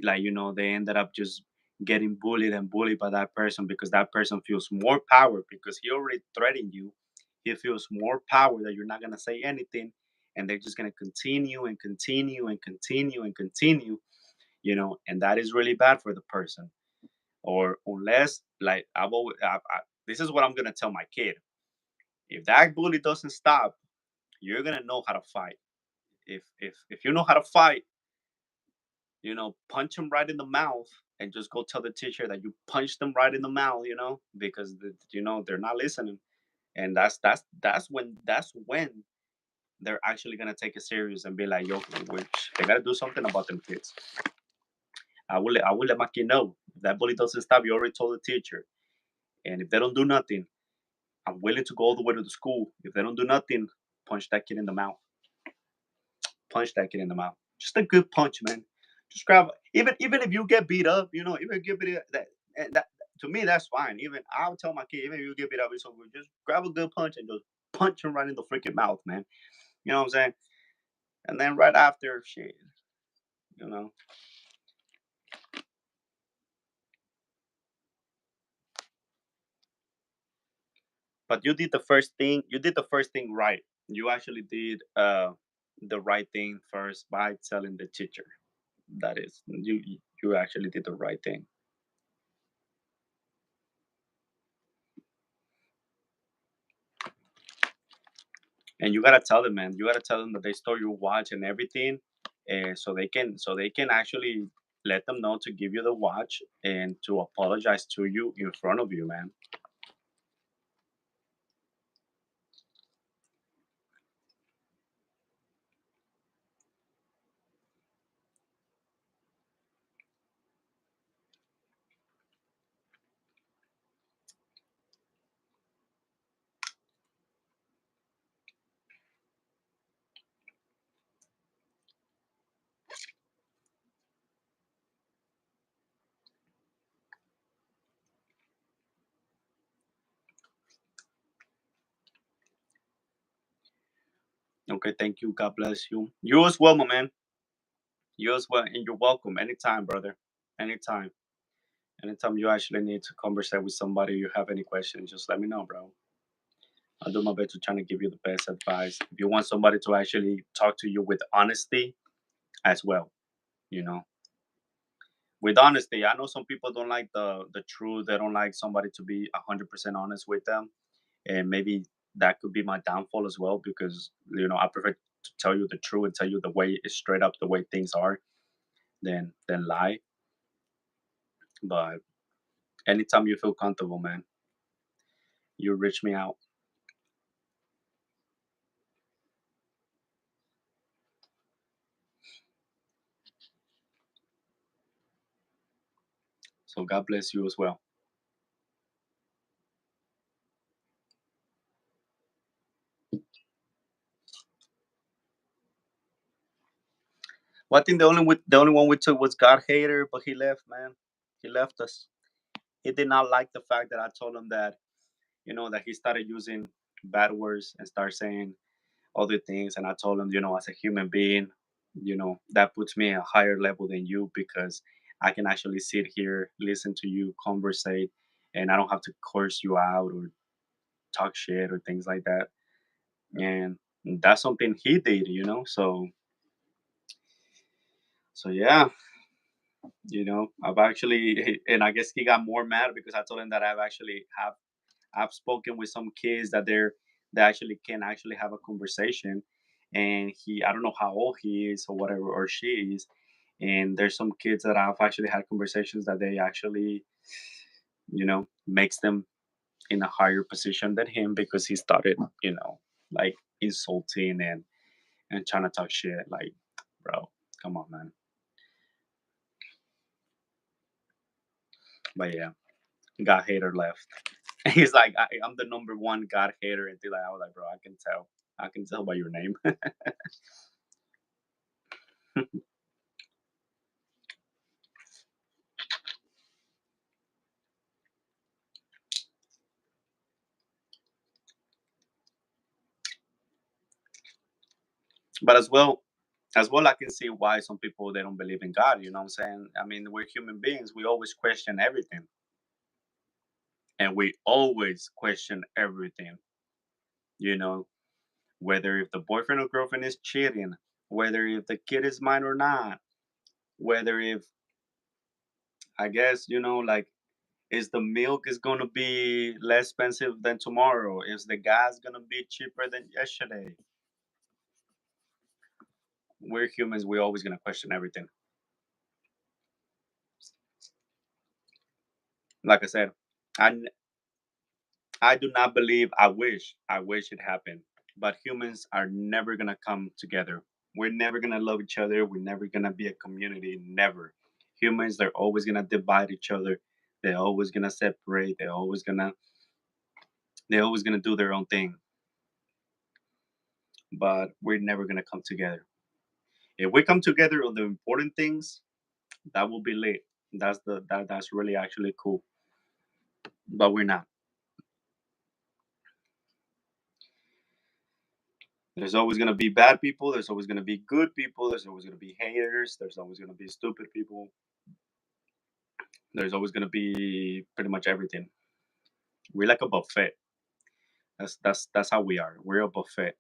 like, they ended up just getting bullied and bullied by that person, because that person feels more power because he already threatened you. He feels more power that you're not going to say anything, and they're just going to continue and continue and continue and continue, and that is really bad for the person. Or unless, like, this is what I'm going to tell my kid: if that bully doesn't stop, you're going to know how to fight. If you know how to fight, punch them right in the mouth, and just go tell the teacher that you punched them right in the mouth, because they're not listening. And that's when they're actually gonna take it serious and be like, yo, which they gotta do something about them kids. I will let my kid know, if that bully doesn't stop. You already told the teacher, and if they don't do nothing, I'm willing to go all the way to the school. If they don't do nothing, punch that kid in the mouth. Punch that kid in the mouth. Just a good punch, man. Just grab, even if you get beat up, even get beat up, that to me, that's fine. Even I'll tell my kid, even if you get beat up, it's so good. Just grab a good punch and just punch him right in the freaking mouth, man. You know what I'm saying? And then right after, shit, you know. But you did the first thing. You did the first thing right. You actually did the right thing first by telling the teacher. That is, you actually did the right thing. And you gotta tell them, man. You gotta tell them that they stole your watch and everything, so they can actually let them know to give you the watch and to apologize to you in front of you, man. Okay, thank you. God bless you. You as well, my man. You as well, and you're welcome anytime, brother. Anytime. Anytime you actually need to converse with somebody, you have any questions, just let me know, bro. I'll do my best to try to give you the best advice. If you want somebody to actually talk to you with honesty as well, you know, with honesty. I know some people don't like the truth. They don't like somebody to be 100% honest with them, and maybe that could be my downfall as well, because I prefer to tell you the truth and tell you the way it's straight up, the way things are, than lie. But anytime you feel comfortable, man, you reach me out. So God bless you as well. Well, I think the only one we took was God hater, but he left, man. He left us. He did not like the fact that I told him that, that he started using bad words and start saying other things. And I told him, as a human being, that puts me at a higher level than you because I can actually sit here, listen to you, conversate, and I don't have to curse you out or talk shit or things like that. And that's something he did. So yeah, I've actually, and I guess he got more mad because I told him that I've spoken with some kids that actually can actually have a conversation, and I don't know how old he is or whatever or she is, and there's some kids that I've actually had conversations that they actually makes them in a higher position than him because he started like insulting and trying to talk shit like, bro, come on, man. But yeah, God hater left. He's like, I'm the number one God hater until I was like, bro, I can tell by your name. But as well I can see why some people they don't believe in God. You know what I'm saying? I mean, we're human beings. We always question everything, and we always question everything. You know, whether if the boyfriend or girlfriend is cheating, whether if the kid is mine or not, whether if I guess like is the milk is gonna be less expensive than tomorrow? Is the gas gonna be cheaper than yesterday? We're humans. We're always gonna question everything. Like I said, I I do not believe. I wish it happened. But humans are never gonna come together. We're never gonna love each other. We're never gonna be a community. Never. Humans, they're always gonna divide each other. They're always gonna separate. They're always gonna do their own thing. But we're never gonna come together. If we come together on the important things, that will be lit. That's really actually cool. But we're not. There's always gonna be bad people. There's always gonna be good people. There's always gonna be haters. There's always gonna be stupid people. There's always gonna be pretty much everything. We're like a buffet. That's how we are. We're a buffet.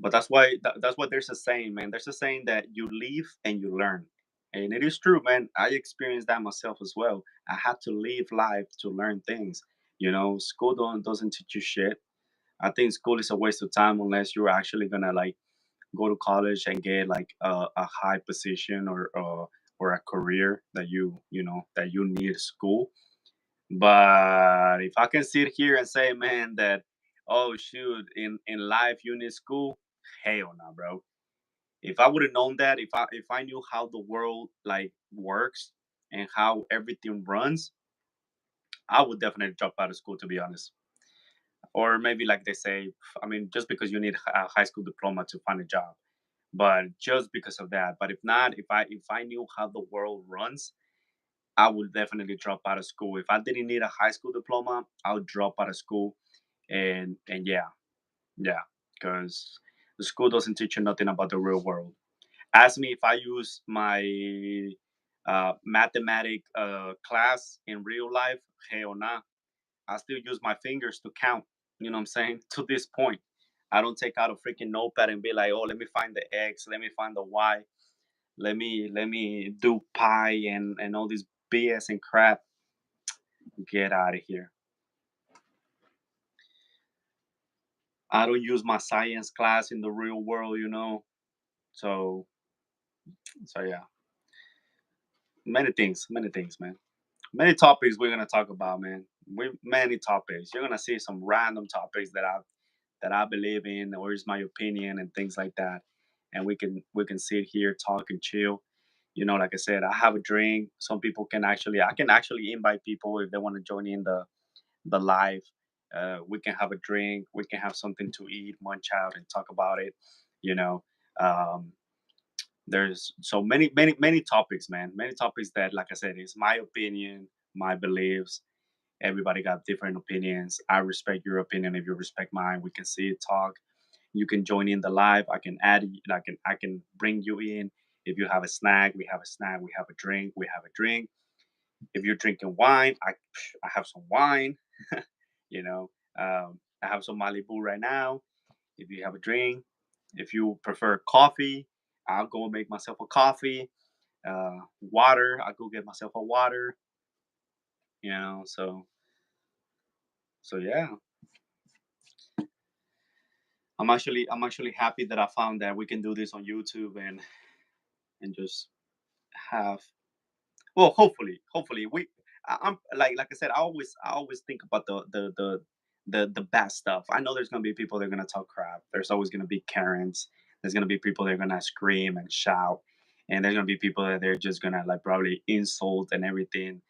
But that's why there's a saying, man. There's a saying that you live and you learn, and it is true, man. I experienced that myself as well. I had to live life to learn things. School doesn't teach you shit. I think school is a waste of time unless you're actually gonna like go to college and get like a high position or a career that you need school. But if I can sit here and say, man, that oh shoot, in life you need school, hell no, bro. If I would have known that, if I knew how the world like works and how everything runs, I would definitely drop out of school to be honest. Or maybe like they say, I mean, just because you need a high school diploma to find a job, but just because of that. But if not, if I knew how the world runs, I would definitely drop out of school. If I didn't need a high school diploma, I would drop out of school. And yeah, because the school doesn't teach you nothing about the real world. Ask me if I use my mathematic class in real life. Hell nah. I still use my fingers to count. You know what I'm saying? To this point, I don't take out a freaking notepad and be like, oh, let me find the X, let me find the Y, let me do pi and all this BS and crap. Get out of here. I don't use my science class in the real world. So yeah, many things, man. Many topics we're gonna talk about, man. We Many topics. You're gonna see some random topics that I believe in or is my opinion and things like that. and we can sit here, talk and chill. Like I said, I have a drink. Some people can actually I can actually invite people if they want to join in the live. We can have a drink. We can have something to eat, munch out, and talk about it. You know, um, there's so many topics, man. Many topics that, like I said, is my opinion, my beliefs. Everybody got different opinions. I respect your opinion. If you respect mine, we can see it, talk. You can join in the live. I can add. I can bring you in. If you have a snack, we have a snack. We have a drink. We have a drink. If you're drinking wine, I have some wine. you know, I have some Malibu right now. If you have a drink, if you prefer coffee, I'll go make myself a coffee. Water, I'll go get myself a water. So yeah, I'm actually happy that I found that we can do this on YouTube and just have, well, hopefully I'm like I said, I always think about the bad stuff. I know there's gonna be people that are gonna talk crap. There's always gonna be Karens. There's gonna be people that are gonna scream and shout, and there's gonna be people that they're just gonna like probably insult and everything.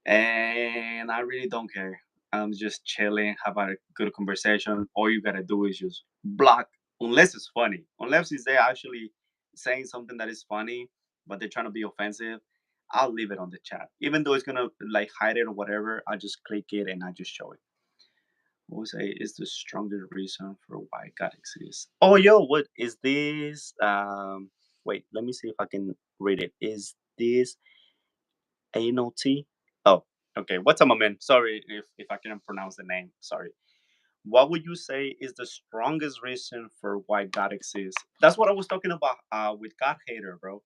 And I really don't care. I'm just chilling, have a good conversation. All you gotta do is just block, unless it's funny. Unless it's they actually saying something that is funny, but they're trying to be offensive. I'll leave it on the chat, even though it's gonna like hide it or whatever. I just click it and I just show it. What was say is the strongest reason for why God exists? Oh, yo, what is this? Wait, let me see if I can read it. Is this Anot? Oh, okay. What's up, my man? Sorry if I can't pronounce the name. Sorry. What would you say is the strongest reason for why God exists? That's what I was talking about with God hater, bro.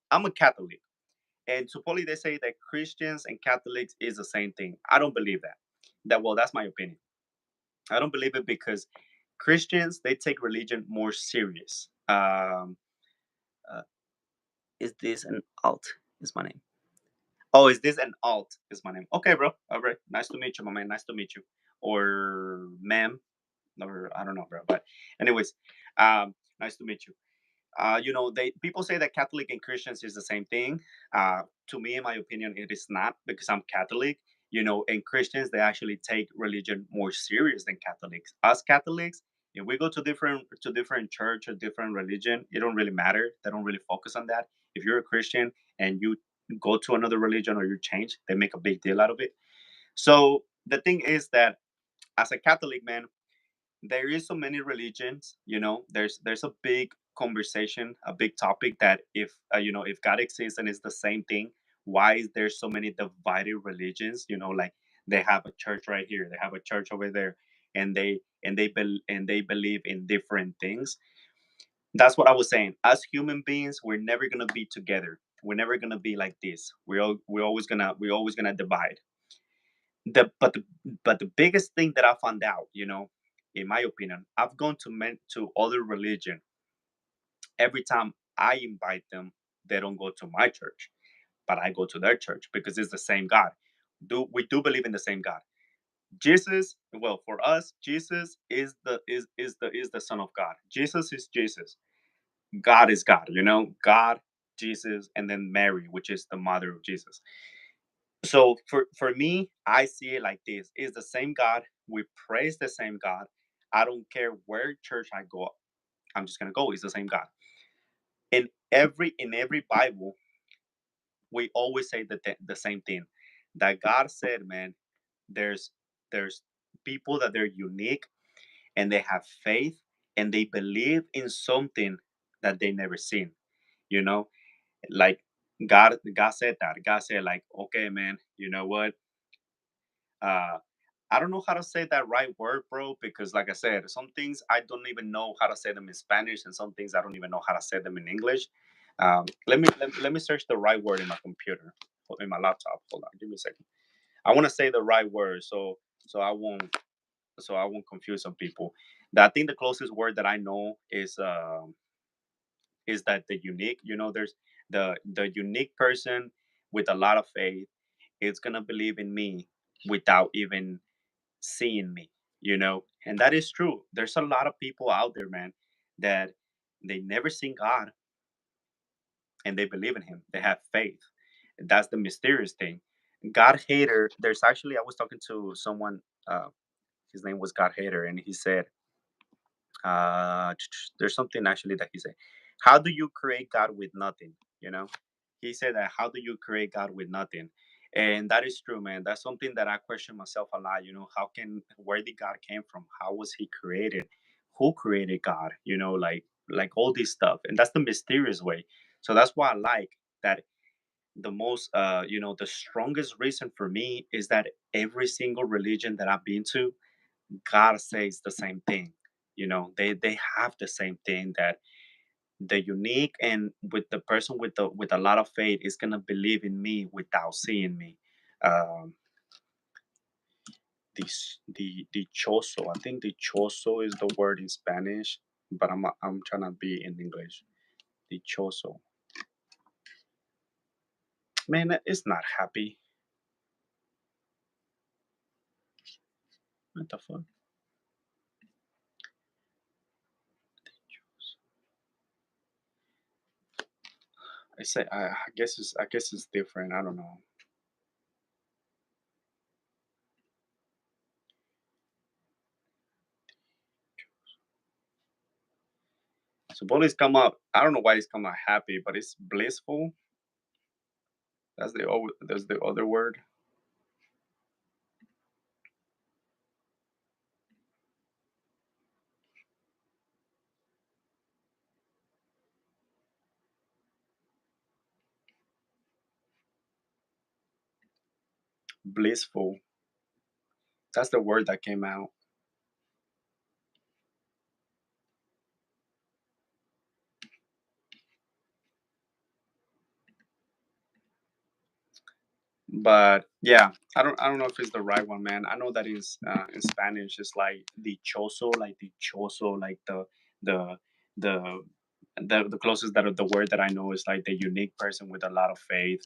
I'm a Catholic, and supposedly they say that Christians and Catholics is the same thing. I don't believe that. That's my opinion. I don't believe it because Christians they take religion more serious. Uh, is this an alt? Is my name? Oh, is this an alt? Is my name? Okay, bro. All right. Nice to meet you, my man. Nice to meet you. Or ma'am. Or I don't know, bro. But anyways, nice to meet you. They people say that Catholic and Christians is the same thing. To me, in my opinion, it is not because I'm Catholic. And Christians they actually take religion more serious than Catholics. Us Catholics, if we go to different church or different religion, it don't really matter. They don't really focus on that. If you're a Christian and you go to another religion or you change, they make a big deal out of it. So the thing is that as a Catholic man, there is so many religions. There's a big conversation, a big topic that if God exists and it's the same thing, why is there so many divided religions? Like they have a church right here, they have a church over there, and they believe in different things. That's what I was saying. As human beings, we're never gonna be together. We're never gonna be like this. We're always gonna divide. The but the, but the biggest thing that I found out, in my opinion, I've gone to other religion. Every time I invite them, they don't go to my church, but I go to their church because it's the same God. We do believe in the same God? Jesus, well, for us, Jesus is the Son of God. Jesus is Jesus. God is God. God, Jesus, and then Mary, which is the mother of Jesus. So for me, I see it like this: it's the same God. We praise the same God. I don't care where church I go. I'm just gonna go. It's the same God. In every Bible, we always say the same thing. That God said, man, there's people that they're unique and they have faith and they believe in something that they never seen. You know, like God said that. God said, like, okay, man, you know what? Uh, I don't know how to say that right word, bro, because like I said, some things I don't even know how to say them in Spanish, and some things I don't even know how to say them in English. Let me search the right word in my computer, in my laptop. Hold on, give me a second. I want to say the right word, so I won't so I won't confuse some people. I think the closest word that I know is that the unique. There's the unique person with a lot of faith. It's gonna believe in me without even seeing me. And that is true. There's a lot of people out there, man, that They never seen God, and they believe in Him. They have faith. That's the mysterious thing. God hater. There's actually, I was talking to someone. Uh, his name was God hater, and he said, there's something actually that he said. How do you create God with nothing? You know, he said that. How do you create God with nothing? And that is true, man. That's something that I question myself a lot. How can where did God came from? How was He created? Who created God? Like all this stuff, and that's the mysterious way. So that's why I like that the most the strongest reason for me is that every single religion that I've been to, God says the same thing. They have the same thing, that the unique and with the person with a lot of faith is gonna believe in me without seeing me. Um, the choso. I think the choso is the word in Spanish, but I'm trying to be in English. The choso. Man, it's not happy. What the fuck? I guess it's different. I don't know. So bullies come up. I don't know why it's come out happy, but it's blissful. That's the other word. Blissful. That's the word that came out. But yeah, I don't know if it's the right one, man. I know that in Spanish it's like dichoso, like the the the closest that the word that I know is like the unique person with a lot of faith.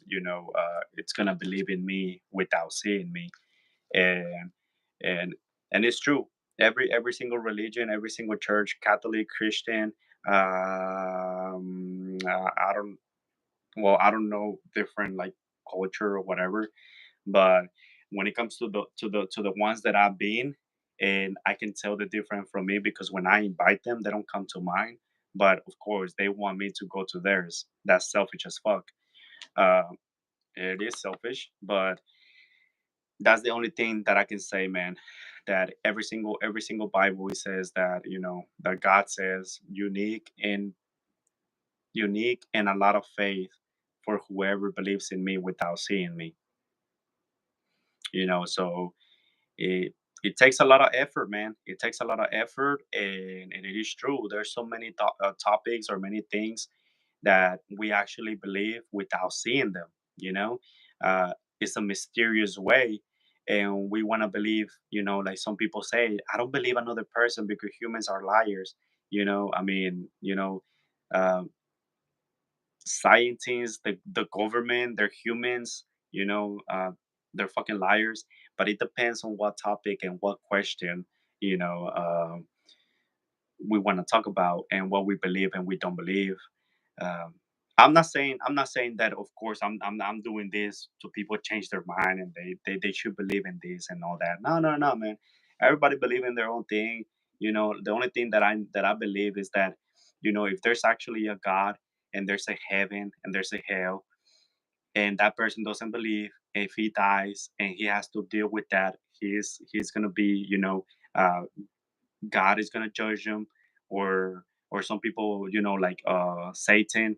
It's gonna believe in me without seeing me, and and and it's true. Every single religion, every single church, Catholic, Christian, I don't I don't know different like culture or whatever, but when it comes to the ones that I've been, and I can tell the difference from me because when I invite them, they don't come to mine. But of course, they want me to go to theirs. That's selfish as fuck. Uh, it is selfish, but that's the only thing that I can say, man. That every single Bible it says that that God says unique and a lot of faith for whoever believes in me without seeing me. So it it takes a lot of effort, man. It takes a lot of effort, and it is true. There's so many topics or many things that we actually believe without seeing them. You know, uh, it's a mysterious way, and we want to believe. Like some people say, I don't believe another person because humans are liars. I mean, um, scientists, the government, they're humans. They're fucking liars. But it depends on what topic and what question you know we want to talk about and what we believe and we don't believe. um, I'm not saying that of course I'm doing this to people change their mind and they should believe in this and all that. No, no, no, man. Everybody believe in their own thing. The only thing that I believe is that if there's actually a God and there's a heaven and there's a hell, and that person doesn't believe, if he dies and he has to deal with that, he's gonna be uh God is gonna judge him, or some people, like Satan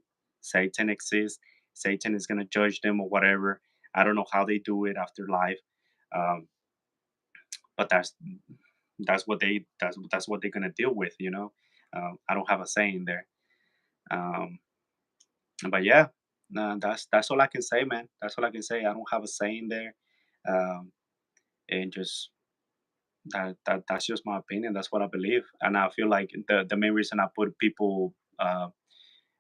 exists. Satan is gonna judge them or whatever. I don't know how they do it after life, um, but that's what they're gonna deal with. I don't have a saying there. Um, but yeah, that's all I can say, man. That's all I can say. I don't have a saying there, um, and just that's just my opinion. That's what I believe, and I feel like the main reason I put people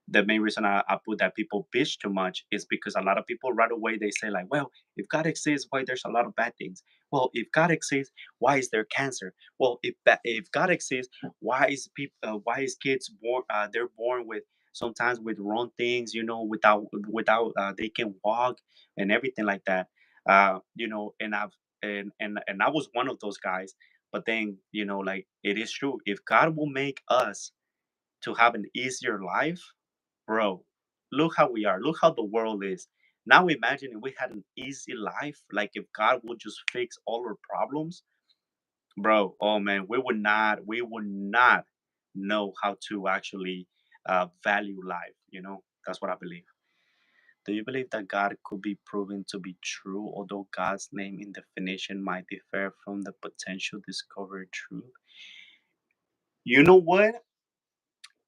The main reason I put that people bitch too much is because a lot of people right away they say like, well, if God exists, why there's a lot of bad things? Well, if God exists, why is there cancer? Well, if God exists, why is kids born they're born with sometimes with wrong things, without they can walk and everything like that. And I was one of those guys. But then, like, it is true. If God will make us to have an easier life, bro, look how we are. Look how the world is. Now imagine if we had an easy life, like if God would just fix all our problems, bro. Oh man, we would not know how to actually value life. That's what I believe. Do you believe that God could be proven to be true, although God's name in definition might differ from the potential discovered truth? You know what?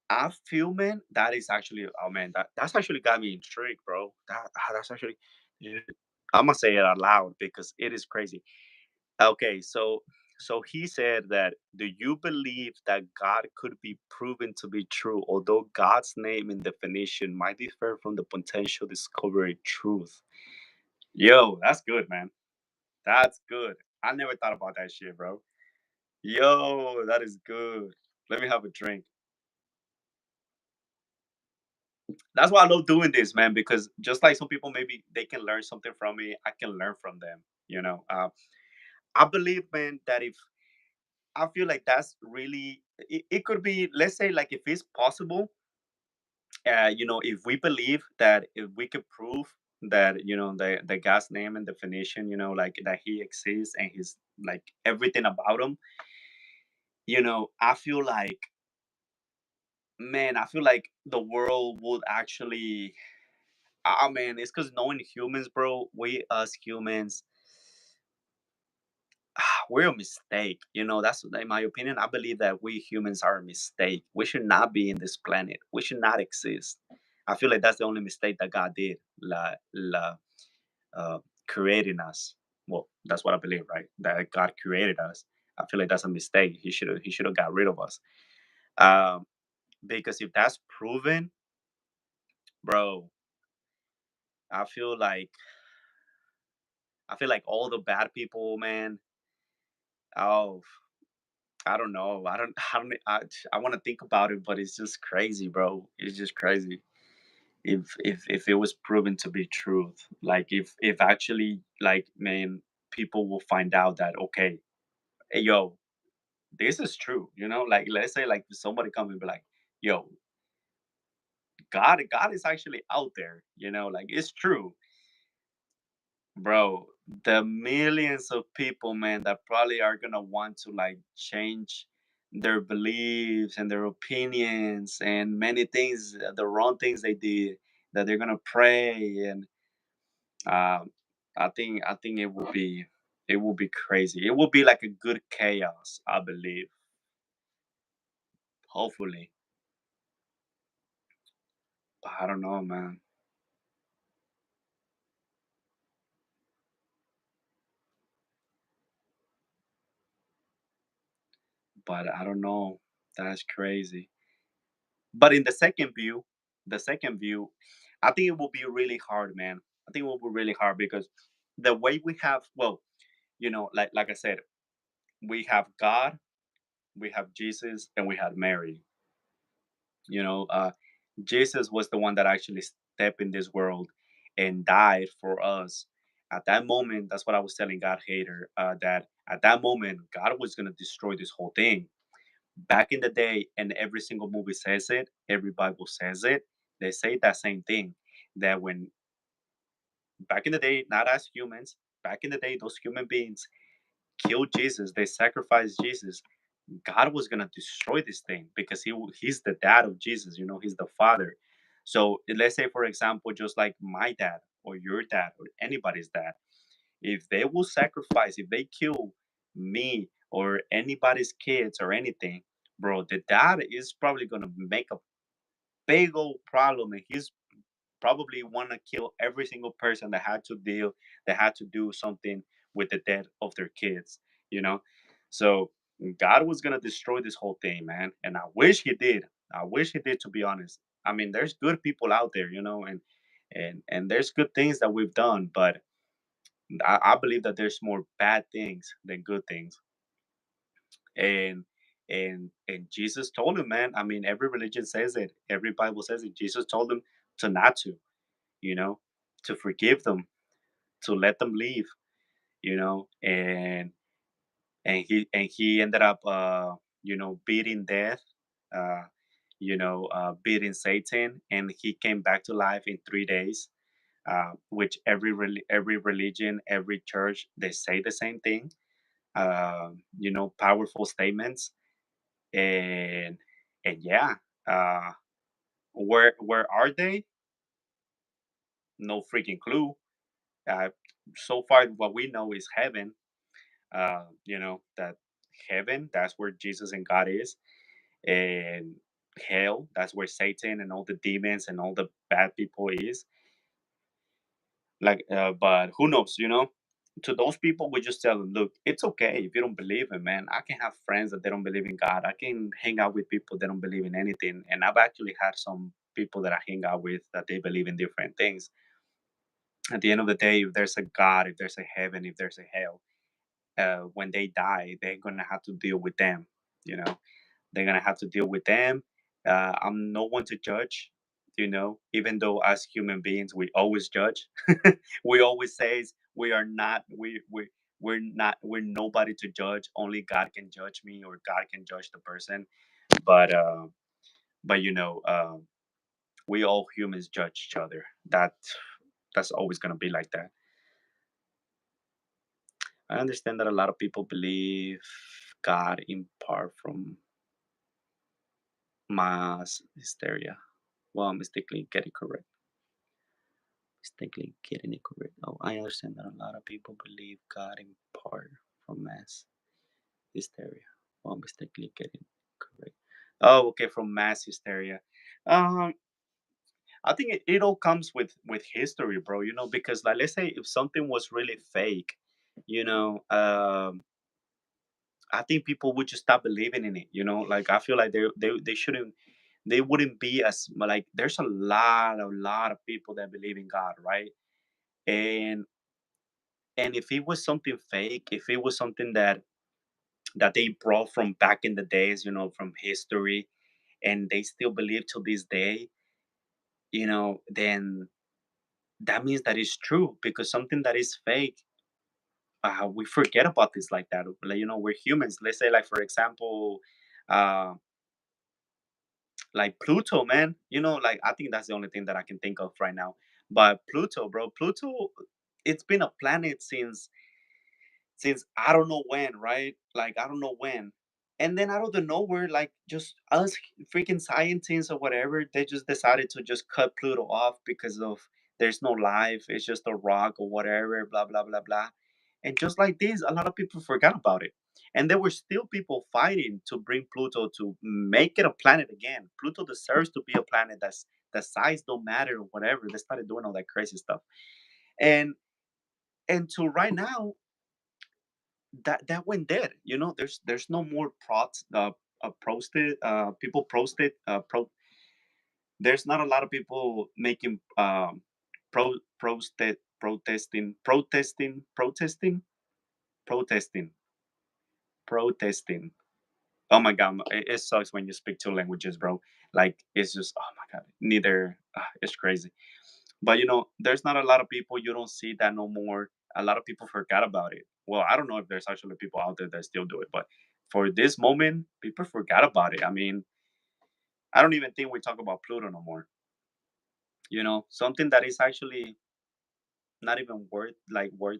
I feel, man, that is actually, oh man, that's actually got me intrigued, bro. That's actually, yeah, I'm gonna say it out loud because it is crazy. Okay, so he said that, do you believe that God could be proven to be true, although God's name and definition might differ from the potential discovery truth? Yo, that's good, man. That's good. I never thought about that shit, bro. Yo, that is good. Let me have a drink. That's why I love doing this, man, because just like some people, maybe they can learn something from me, I can learn from them. I believe, man, that if I feel like that's really, it could be, let's say, like if it's possible, if we believe that if we could prove that, the guy's name and definition, like that he exists and he's like everything about him, I feel like, man, I feel like the world would actually, ah, man, it's because knowing humans, bro, we as humans, we're a mistake. That's in my opinion. I believe that we humans are a mistake. We should not be in this planet. We should not exist. I feel like that's the only mistake that God did, uh, creating us. Well, that's what I believe, right? That God created us. I feel like that's a mistake. He should have got rid of us. Um, because if that's proven, bro, I feel like all the bad people, man. Oh, I don't know. I want to think about it, but it's just crazy, bro. It's just crazy. If it was proven to be truth, like if actually, like, man, people will find out that, okay, hey, yo, this is true. Like, let's say like somebody come and be like, yo, God is actually out there. Like, it's true. Bro, the millions of people, man, that probably are gonna want to like change their beliefs and their opinions and many things, the wrong things they did, that they're gonna pray. And um, I think it will be crazy. It will be like a good chaos, I believe. Hopefully, but I don't know, man. But I don't know. That's crazy. But in the second view, I think it will be really hard, man. I think it will be really hard because the way we have, well, like I said, we have God, we have Jesus, and we have Mary. You know, uh, Jesus was the one that actually stepped in this world and died for us. At that moment, that's what I was telling God hater, that at that moment, God was gonna destroy this whole thing. Back in the day, and every single movie says it, every Bible says it, they say that same thing, that when back in the day, not as humans, back in the day, those human beings killed Jesus, they sacrificed Jesus. God was gonna destroy this thing because he's the dad of Jesus, he's the father. So let's say, for example, just like my dad or your dad or anybody's dad, if they will sacrifice, if they kill me or anybody's kids or anything, bro, the dad is probably gonna make a big old problem, and he's probably want to kill every single person that had to do something with the death of their kids. You know, so God was gonna destroy this whole thing, man, and I wish He did. I wish He did, to be honest. I mean, there's good people out there, and there's good things that we've done, but I believe that there's more bad things than good things. And and Jesus told him, man. I mean, every religion says it, every Bible says it. Jesus told him to not to, you know, to forgive them, to let them leave, and he ended up beating death, uh beating Satan, and he came back to life in 3 days. Which every religion, every church, they say the same thing. Powerful statements. And and yeah, uh where are they? No freaking clue. uh so far what we know is heaven. That heaven, that's where Jesus and God is. And hell, that's where Satan and all the demons and all the bad people is. But who knows, to those people, we just tell them, look, it's okay if you don't believe in, man. I can have friends that they don't believe in God. I can hang out with people that don't believe in anything, and I've actually had some people that I hang out with that they believe in different things. At the end of the day, if there's a God, if there's a heaven, if there's a hell, when they die, they're gonna have to deal with them. You know, they're gonna have to deal with them. I'm no one to judge. Even though as human beings we always judge, we always say we are not. We're not. We're nobody to judge. Only God can judge me, or God can judge the person. But we all humans judge each other. That's always gonna be like that. I understand that a lot of people believe God in part from mass hysteria. Well, I'm mistakenly getting correct. Mistakenly getting it correct. Oh, I understand that a lot of people believe God in part from mass hysteria. Well, mistakenly getting it correct. Oh, okay, from mass hysteria. Um, I think it all comes with history, bro. Because like let's say if something was really fake, you know, I think people would just stop believing in it. Like I feel like they shouldn't, they wouldn't be as like there's a lot of people that believe in God, right? And and if it was something fake, if it was something that they brought from back in the days, from history, and they still believe to this day, then that means that it's true, because something that is fake, we forget about this like that. Like, we're humans. Let's say, like, for example, uh like Pluto, man. Like, I think that's the only thing that I can think of right now. But Pluto, bro, Pluto, it's been a planet since I don't know when, right? Like I don't know when. And then out of the nowhere, like just us freaking scientists or whatever, they just decided to just cut Pluto off because of there's no life, it's just a rock or whatever, blah blah blah blah. And just like this, a lot of people forgot about it. And there were still people fighting to bring Pluto to make it a planet again. Pluto deserves to be a planet the size don't matter or whatever. They started doing all that crazy stuff. And and to right now, that went dead. There's no more prostate people prostate there's not a lot of people making prostate protesting protesting. Oh my god, it sucks when you speak two languages, bro. Like it's just, oh my god, neither, it's crazy. But there's not a lot of people, you don't see that no more. A lot of people forgot about it. Well, I don't know if there's actually people out there that still do it, but for this moment, people forgot about it. I mean, I don't even think we talk about Pluto no more. Something that is actually not even worth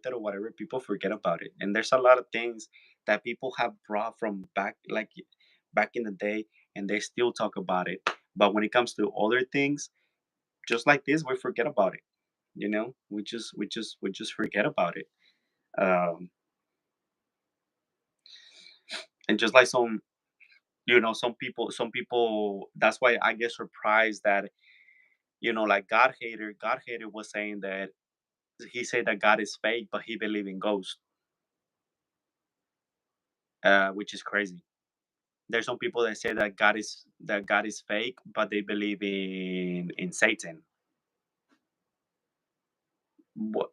it or whatever. People forget about it, and there's a lot of things that people have brought from back in the day, and they still talk about it. But when it comes to other things, just like this, we forget about it. We just forget about it. um and just like some people, that's why I get surprised that like God hater was saying that he said that God is fake, but he believe in ghosts, which is crazy. There's some people that say that God is fake, but they believe in Satan.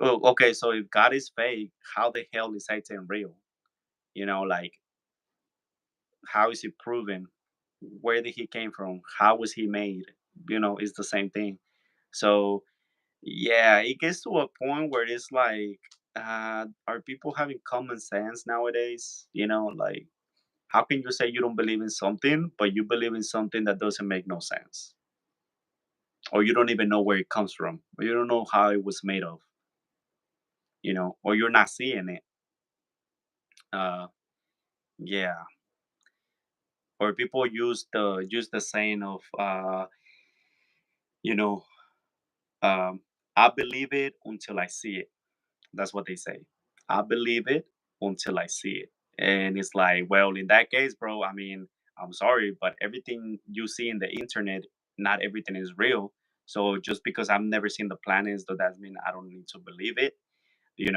Okay, so if God is fake, how the hell is Satan real? Like, how is he proven? Where did he came from? How was he made? It's the same thing. So yeah, it gets to a point where it's like, are people having common sense nowadays? Like, how can you say you don't believe in something, but you believe in something that doesn't make no sense, or you don't even know where it comes from, or you don't know how it was made of, or you're not seeing it. Uh, yeah, or people use the saying of, you know, um, I believe it until I see it. That's what they say. I believe it until I see it. And it's like, well, in that case, bro, I mean, I'm sorry, but everything you see in the internet, not everything is real. So just because I've never seen the planets, does that mean I don't need to believe it? You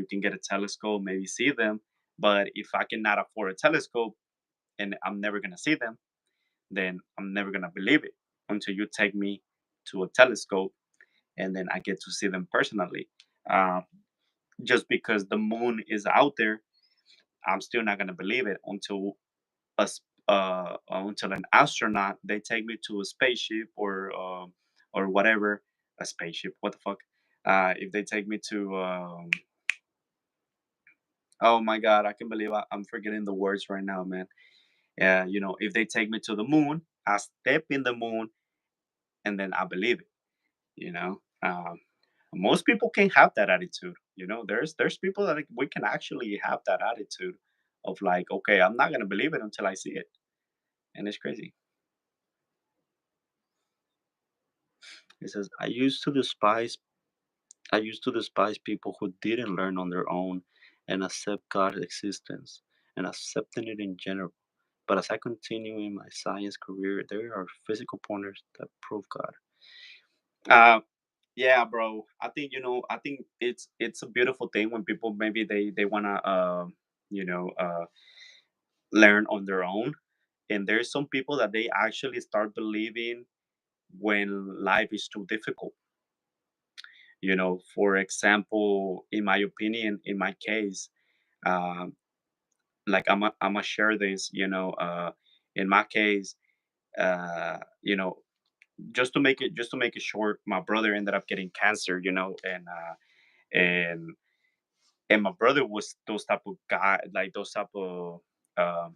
can get a telescope, maybe see them. But if I cannot afford a telescope and I'm never gonna see them, then I'm never gonna believe it until you take me to a telescope and then I get to see them personally. Um, just because the moon is out there, I'm still not gonna believe it until until an astronaut they take me to a spaceship or whatever, a spaceship. What the fuck? If they take me to oh my god, I can believe I'm forgetting the words right now, man. Yeah, if they take me to the moon, I step in the moon and then I believe it. You know, most people can't have that attitude. There's people that, like, we can actually have that attitude of like, okay, I'm not gonna believe it until I see it, and it's crazy. It says, I used to despise people who didn't learn on their own and accept God's existence and accepting it in general. But as I continue in my science career, there are physical pointers that prove God. Uh, yeah, bro. I think it's a beautiful thing when people maybe they wanna you know uh learn on their own, and there's some people that they actually start believing when life is too difficult. For example, in my opinion, in my case, um, like I'm gonna share this. In my case, uh, you know, just to make it short, my brother ended up getting cancer. And and my brother was those type of guy, like those type um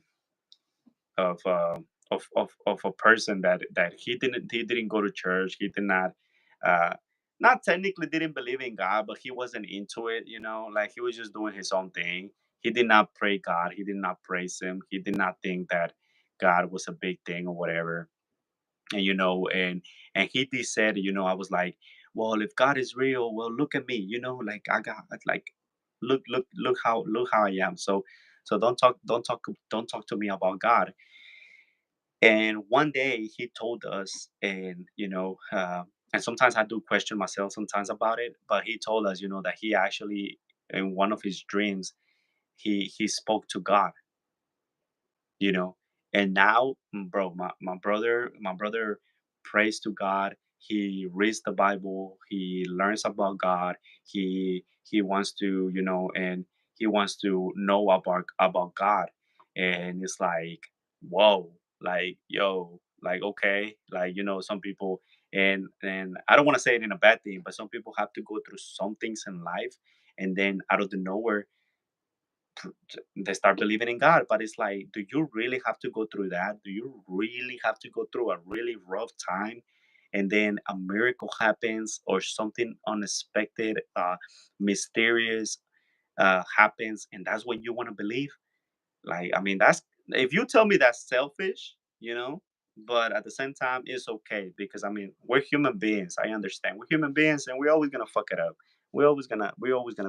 of of a person that he didn't go to church. He did uh not technically didn't believe in God, but he wasn't into it. Like, he was just doing his own thing. He did not pray God. He did not praise him. He did not think that God was a big thing or whatever. And he did said, I was like, well, if God is real, well, look at me. Like, I got, like, look how I am. So don't talk to me about God. And one day he told us, and sometimes I do question myself sometimes about it, but he told us, that he actually, in one of his dreams, he spoke to God, you know and now, bro, my brother prays to God. He reads the Bible. He learns about God. He wants to, and he wants to know about God. And it's like, whoa, like, yo, like, okay, like, some people, and I don't want to say it in a bad thing, but some people have to go through some things in life, and then out of the nowhere, they start believing in God. But it's like, do you really have to go through that? Do you really have to go through a really rough time, and then a miracle happens, or something unexpected, mysterious, happens, and that's what you want to believe? Like, I mean, that's, if you tell me that's selfish, but at the same time, it's okay, because I mean, we're human beings. I understand we're human beings, and we're always gonna fuck it up. We're always gonna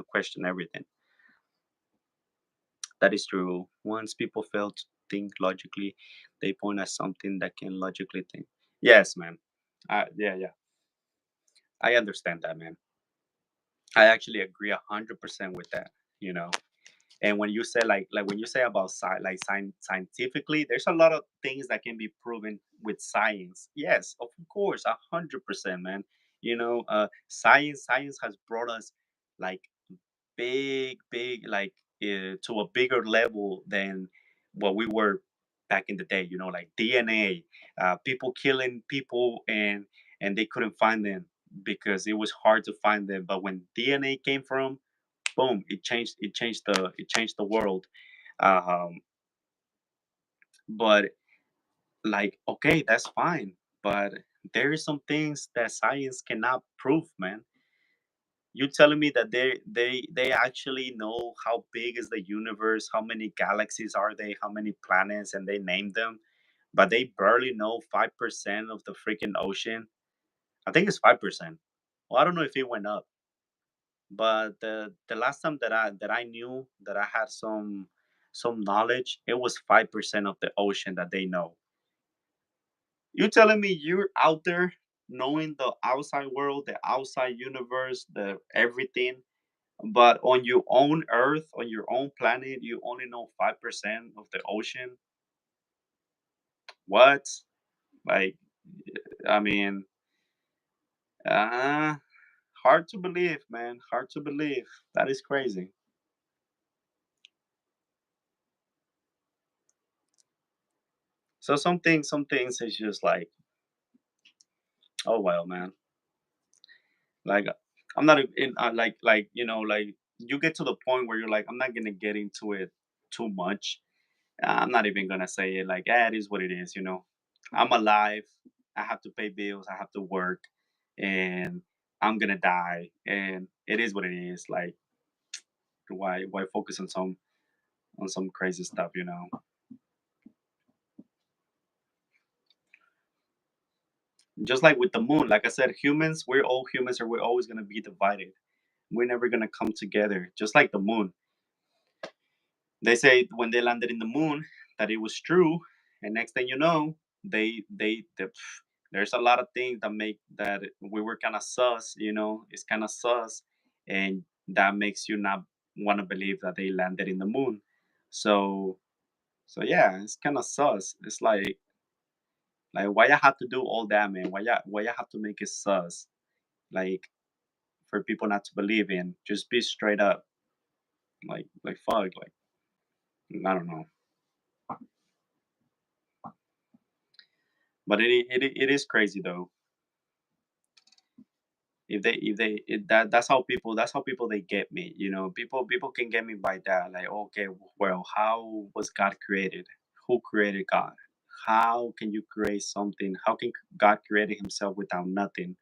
question everything. That is true. Once people fail to think logically, they point at something that can logically think. Yes, man. Yeah, yeah. I understand that, man. I actually agree 100% with that. You know. And when you say like when you say about scientifically, there's a lot of things that can be proven with science. Yes, of course, 100%, man. Science has brought us like big to a bigger level than what we were back in the day. Like DNA, people killing people, and they couldn't find them because it was hard to find them. But when DNA came from, boom, it changed the world. um but like, okay, that's fine, but there is some things that science cannot prove, man. You telling me that they actually know how big is the universe, how many galaxies are they, how many planets, and they name them, but they barely know 5% of the freaking ocean? I think it's 5%. Well, I don't know if it went up, but the last time that I knew that I had some knowledge, it was 5% of the ocean that they know. You telling me you're out there knowing the outside world, the outside universe, the everything, but on your own earth, on your own planet, you only know 5% of the ocean? What? Like, I mean, uh hard to believe, man. Hard to believe. That is crazy. So some things is just like, oh well, man. Like, I'm not in like you get to the point where you're like, I'm not gonna get into it too much. I'm not even gonna say it, like, it is what it is. I'm alive. I have to pay bills. I have to work, and I'm gonna die. And it is what it is. Like, why focus on some crazy stuff? Just like with the moon, like I said, humans, we're all humans, or we're always gonna be divided. We're never gonna come together. Just like the moon, they say when they landed in the moon that it was true, and next thing you know, there's a lot of things that make that we were kind of sus. It's kind of sus, and that makes you not want to believe that they landed in the moon. So so yeah, it's kind of sus. It's like why I have to do all that, man? Why I have to make it sus? Like, for people not to believe in, just be straight up. Like fuck, like, I don't know. But it is crazy though. That's how people they get me. People can get me by that. Like, okay, well, how was God created? Who created God? How can you create something? How can God create himself without nothing?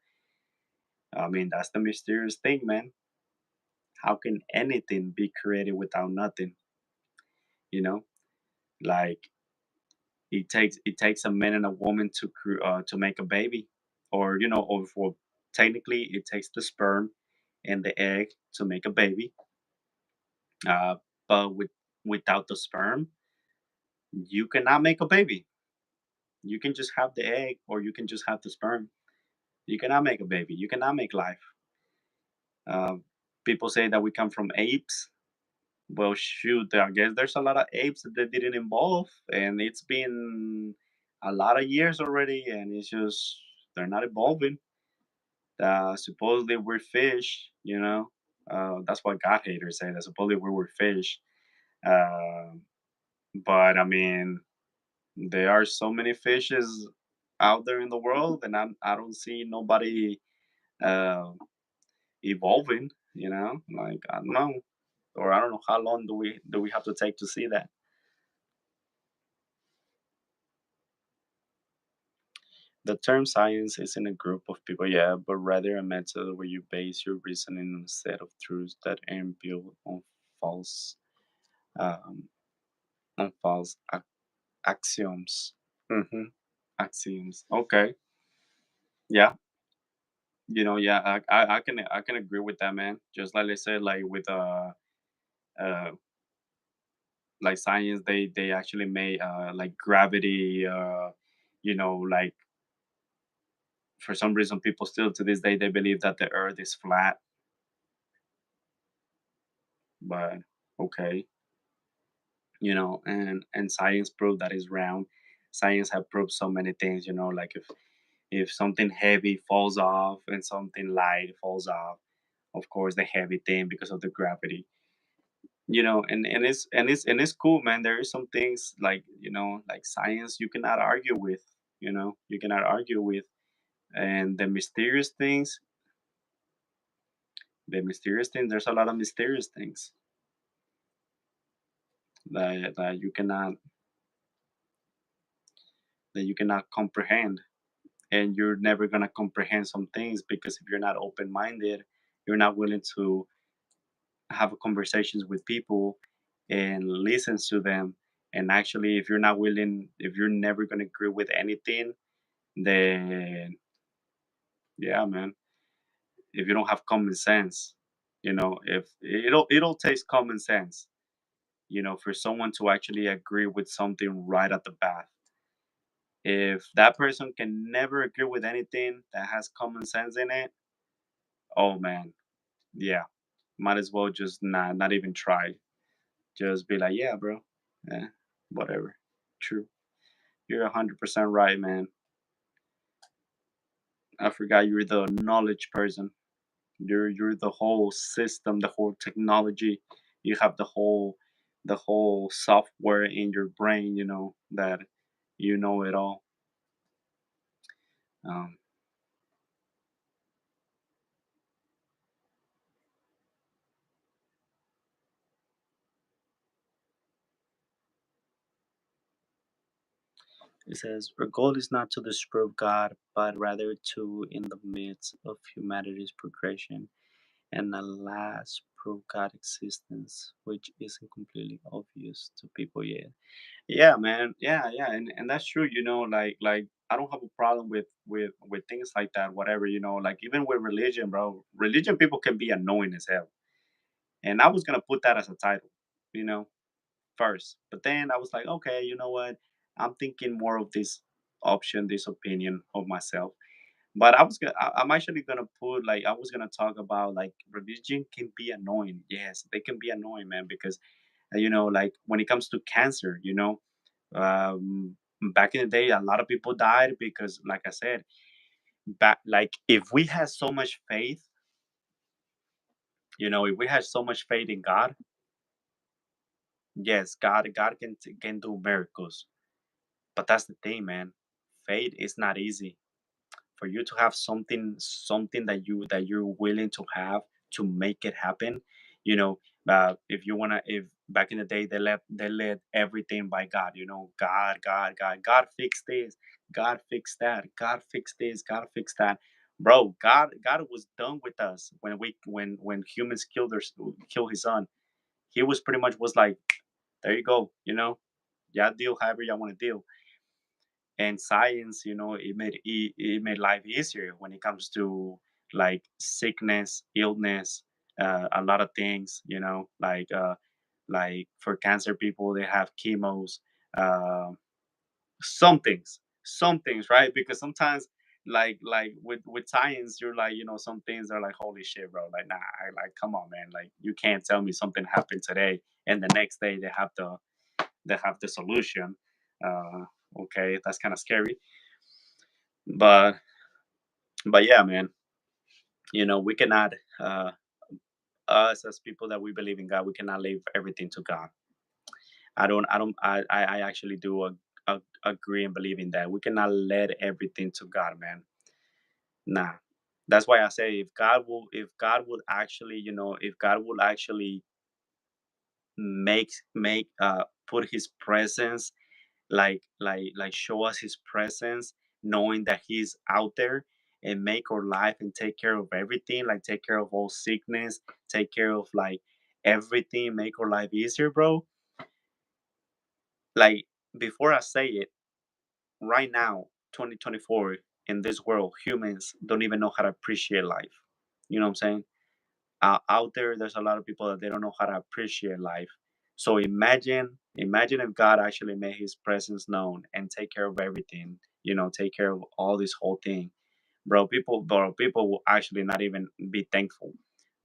I mean, that's the mysterious thing, man. How can anything be created without nothing? You know, like, it takes a man and a woman to make a baby, or for technically it takes the sperm and the egg to make a baby. Uh, but without the sperm, you cannot make a baby. You can just have the egg, or you can just have the sperm. You cannot make a baby. You cannot make life. Um, People say that we come from apes. Well, shoot, I guess there's a lot of apes that they didn't involve, and it's been a lot of years already, and it's just they're not evolving. Supposedly we're fish. That's what God haters say. That supposedly we were fish. Um but I mean, there are so many fishes out there in the world, and I don't see nobody uh, evolving. Like, I don't know, or I don't know how long do we have to take to see that. The term science isn't a group of people, yeah, but rather a method where you base your reasoning on a set of truths that aren't built false, um, on false axioms. hmm Axioms. Okay. Yeah. Yeah, I can agree with that, man. Just like I said, like with uh like science, they actually made like gravity. Like, for some reason, people still to this day they believe that the Earth is flat. But okay. and science proved that is round. Science have proved so many things, like if something heavy falls off and something light falls off, of course the heavy thing because of the gravity. And it's cool, man. There is some things like like science you cannot argue with. You cannot argue with. And the mysterious thing, there's a lot of mysterious things that you cannot comprehend. And you're never going to comprehend some things because if you're not open minded, you're not willing to have conversations with people and listen to them. And actually, if you're never going to agree with anything, then yeah, man, if you don't have common sense, if it'll takes common sense, for someone to actually agree with something right at the bat. If that person can never agree with anything that has common sense in it, oh man, yeah, might as well just not even try. Just be like, yeah, bro, yeah, whatever. True, you're 100% right, man. I forgot you're the knowledge person. You're the whole system, the whole technology. You have the whole software in your brain. That you know it all. Um, it says our goal is not to disprove God, but rather to, in the midst of humanity's progression, and at last prove God's existence, which isn't completely obvious to people yet. Yeah, man. Yeah, yeah, and that's true. Like I don't have a problem with things like that. Whatever, like even with religion, bro. Religion people can be annoying as hell, and I was gonna put that as a title, you know, first. But then I was like, okay, you know what? I'm thinking more of this option, this opinion of myself. But I'm actually gonna put like I was gonna talk about like religion can be annoying. Yes, they can be annoying, man, because like when it comes to cancer, um, back in the day, a lot of people died because, like I said, back like if we had so much faith, if we had so much faith in God, yes, God can do miracles. But that's the thing, man. Faith is not easy. For you to have something that you're willing to have to make it happen, you know if you want to, if back in the day they led everything by God, God fix this, God fix that, God fix this, God fix that. Bro, God was done with us when humans kill his son. He was pretty much was like, there you go, yeah, deal however y'all want to deal. And science, it made life easier when it comes to like sickness, illness, a lot of things, like for cancer people they have chemos, uh, some things, right? Because sometimes like with science you're like, some things are like, holy shit, bro, like nah, like come on, man, like you can't tell me something happened today and the next day they have the solution. uh okay, that's kind of scary. But but yeah, man, we cannot, us as people that we believe in God, we cannot leave everything to God. I actually do agree and believe in that. We cannot let everything to God, man. Nah. That's why I say if God would actually, if God would actually put his presence, like show us his presence, knowing that he's out there and make our life and take care of everything, like take care of all sickness, take care of like everything, make our life easier, bro. Like before I say it, right now, 2024, in this world, humans don't even know how to appreciate life. You know what I'm saying? Out there, there's a lot of people that they don't know how to appreciate life. So imagine if God actually made his presence known and take care of everything, take care of all this whole thing. Bro, people will actually not even be thankful.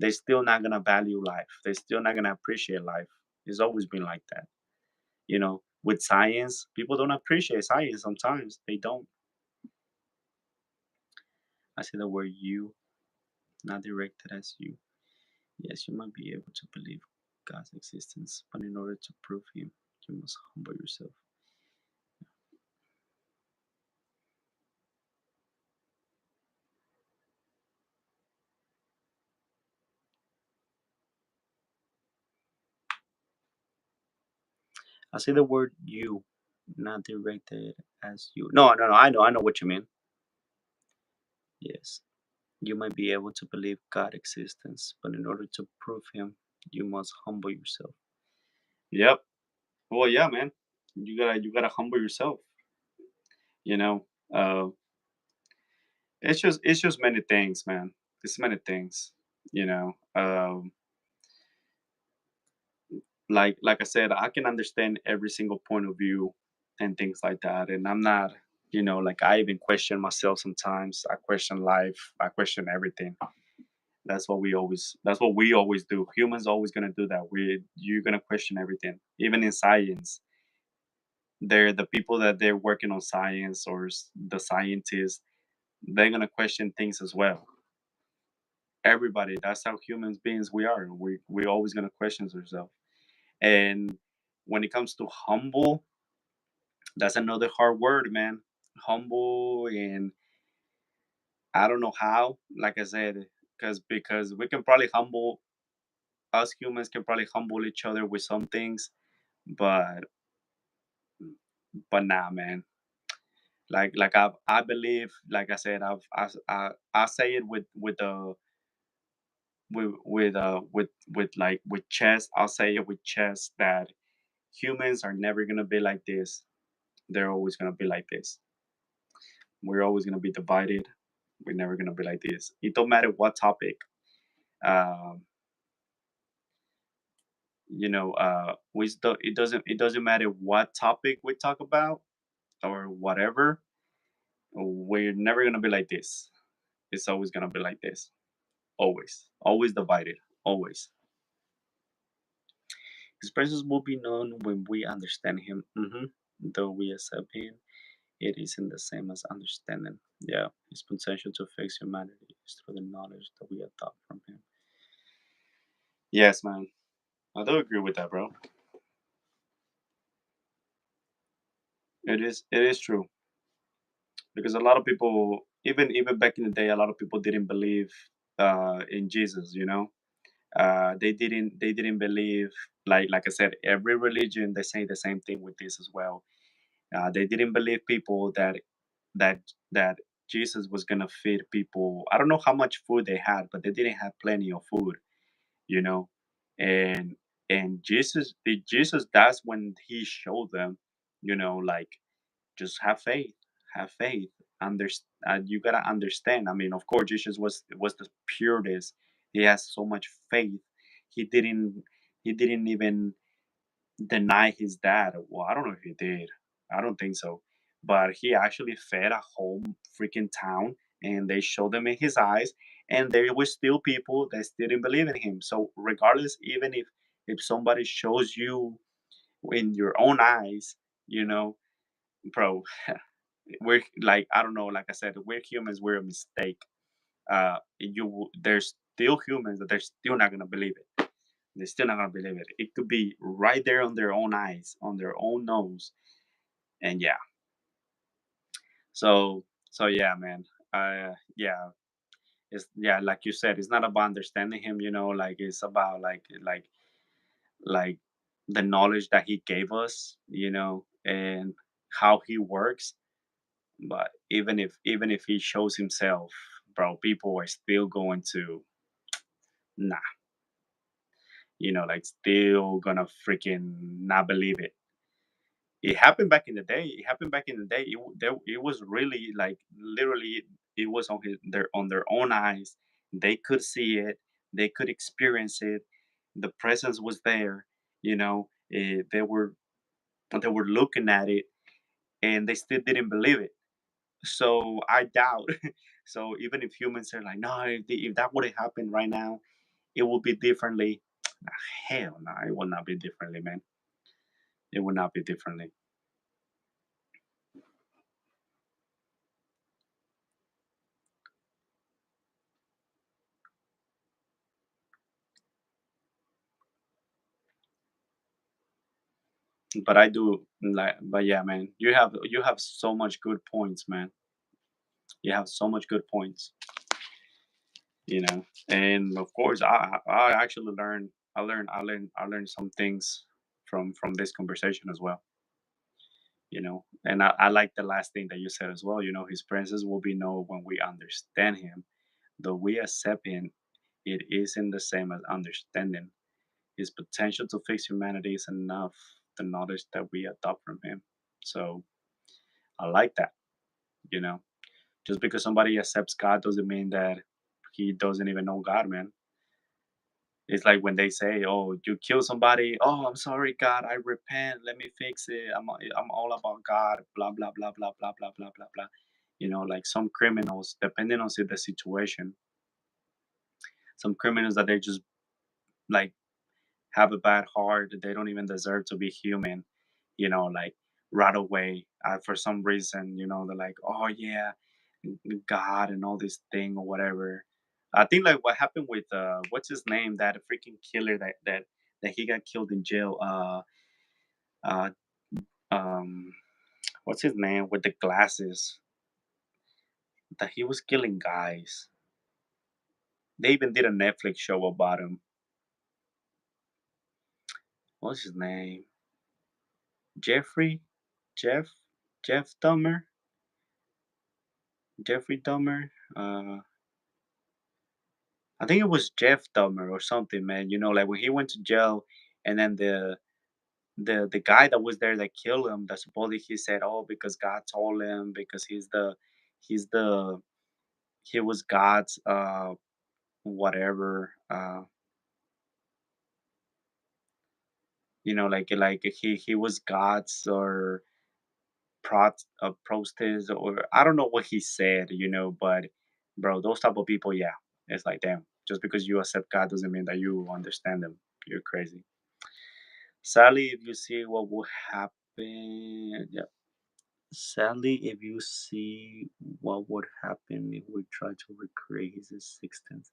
They're still not gonna value life. They're still not gonna appreciate life. It's always been like that. With science, people don't appreciate science sometimes. They don't. I see the word you, not directed as you. Yes, you might be able to believe God's existence, but in order to prove Him, you must humble yourself. I see the word you, not directed as you. No, no, no. I know what you mean. Yes, you might be able to believe God's existence, but in order to prove Him, you must humble yourself. Yep. Well, yeah, man. You gotta humble yourself. You know, uh, it's just many things, man. It's many things. You know, like I said, I can understand every single point of view and things like that, and I'm not. Like I even question myself sometimes. I question life. I question everything. That's what we always do. Humans always gonna do that. You're gonna question everything. Even in science, they're the people that they're working on science or the scientists. They're gonna question things as well. Everybody. That's how humans beings we are. We always gonna question ourselves. And when it comes to humble, that's another hard word, man. Humble, and I don't know how. Like I said, because we can probably humble us humans can probably humble each other with some things, but nah, man. I believe, like I said, I say it with chess. I'll say it with chess that humans are never gonna be like this. They're always gonna be like this. We're always gonna be divided. We're never gonna be like this. It don't matter what topic. Um, it doesn't matter what topic we talk about or whatever. We're never gonna be like this. It's always gonna be like this. Always divided. Always. His presence will be known when we understand Him. Though we accept Him, it isn't the same as understanding. Yeah, His potential to fix humanity is through the knowledge that we adopt from Him. Yes, man. I do agree with that, bro. It is true because a lot of people, even back in the day, a lot of people didn't believe in Jesus. They didn't believe, like I said, every religion they say the same thing with this as well. They didn't believe people that that Jesus was gonna feed people. I don't know how much food they had, but they didn't have plenty of food, you know. And Jesus, that's when He showed them, like, just have faith, have faith. You gotta understand. I mean, of course, Jesus was the purest. He has so much faith. He didn't he didn't even deny his dad. Well, I don't know if he did. I don't think so. But he actually fed a whole freaking town, and they showed them in his eyes, and there were still people that still didn't believe in him. So regardless, even if somebody shows you in your own eyes, you know, bro, we're like, I don't know, like I said, we're humans. We're a mistake. There's still humans that they're still not gonna believe it. They're still not gonna believe it. It could be right there on their own eyes, on their own nose, and yeah. So yeah, man. Yeah, yeah, like you said, it's not about understanding him. Like it's about like the knowledge that he gave us. And how he works. But even if he shows himself, bro, people are still going to nah. Like still gonna freaking not believe it. It happened back in the day. It happened back in the day. It was really like literally it was on their own eyes. They could see it. They could experience it. The presence was there. They were looking at it, and they still didn't believe it. So I doubt. So even if humans are like, no, if that would have happened right now, it would be differently. Hell no, it will not be differently, man. It would not be differently. But I do like, but yeah, man, you have so much good points, man. You have so much good points, and of course, I actually learned some things from this conversation as well. And I like the last thing that you said as well. His presence will be known when we understand him. Though we accept him, it isn't the same as understanding. His potential to fix humanity is enough, the knowledge that we adopt from him. So I like that. You know, just because somebody accepts God doesn't mean that he doesn't even know God, man. It's like when they say, "Oh, you kill somebody. Oh, I'm sorry, God. I repent. Let me fix it. I'm all about God." Blah blah blah blah blah blah blah blah blah. Like some criminals, depending on the situation, some criminals that they just like have a bad heart. They don't even deserve to be human. Like right away, for some reason, they're like, "Oh yeah, God and all this thing or whatever." I think like what happened with what's his name, that freaking killer that he got killed in jail. Uh, um, what's his name with the glasses that he was killing guys. They even did a Netflix show about him. What's his name? Jeffrey, Jeff, Jeff Dahmer, Jeffrey Dahmer. I think it was Jeff Dahmer or something, man. Like when he went to jail, and then the guy that was there that killed him, that supposedly he said, "Oh, because God told him, because he's the he was God's whatever, like he was God's or prosters, or I don't know what he said, but bro, those type of people, yeah, it's like damn. Just because you accept God doesn't mean that you understand them. You're crazy. Sadly, if you see what will happen, yeah. Sadly, if you see what would happen if we try to recreate his existence,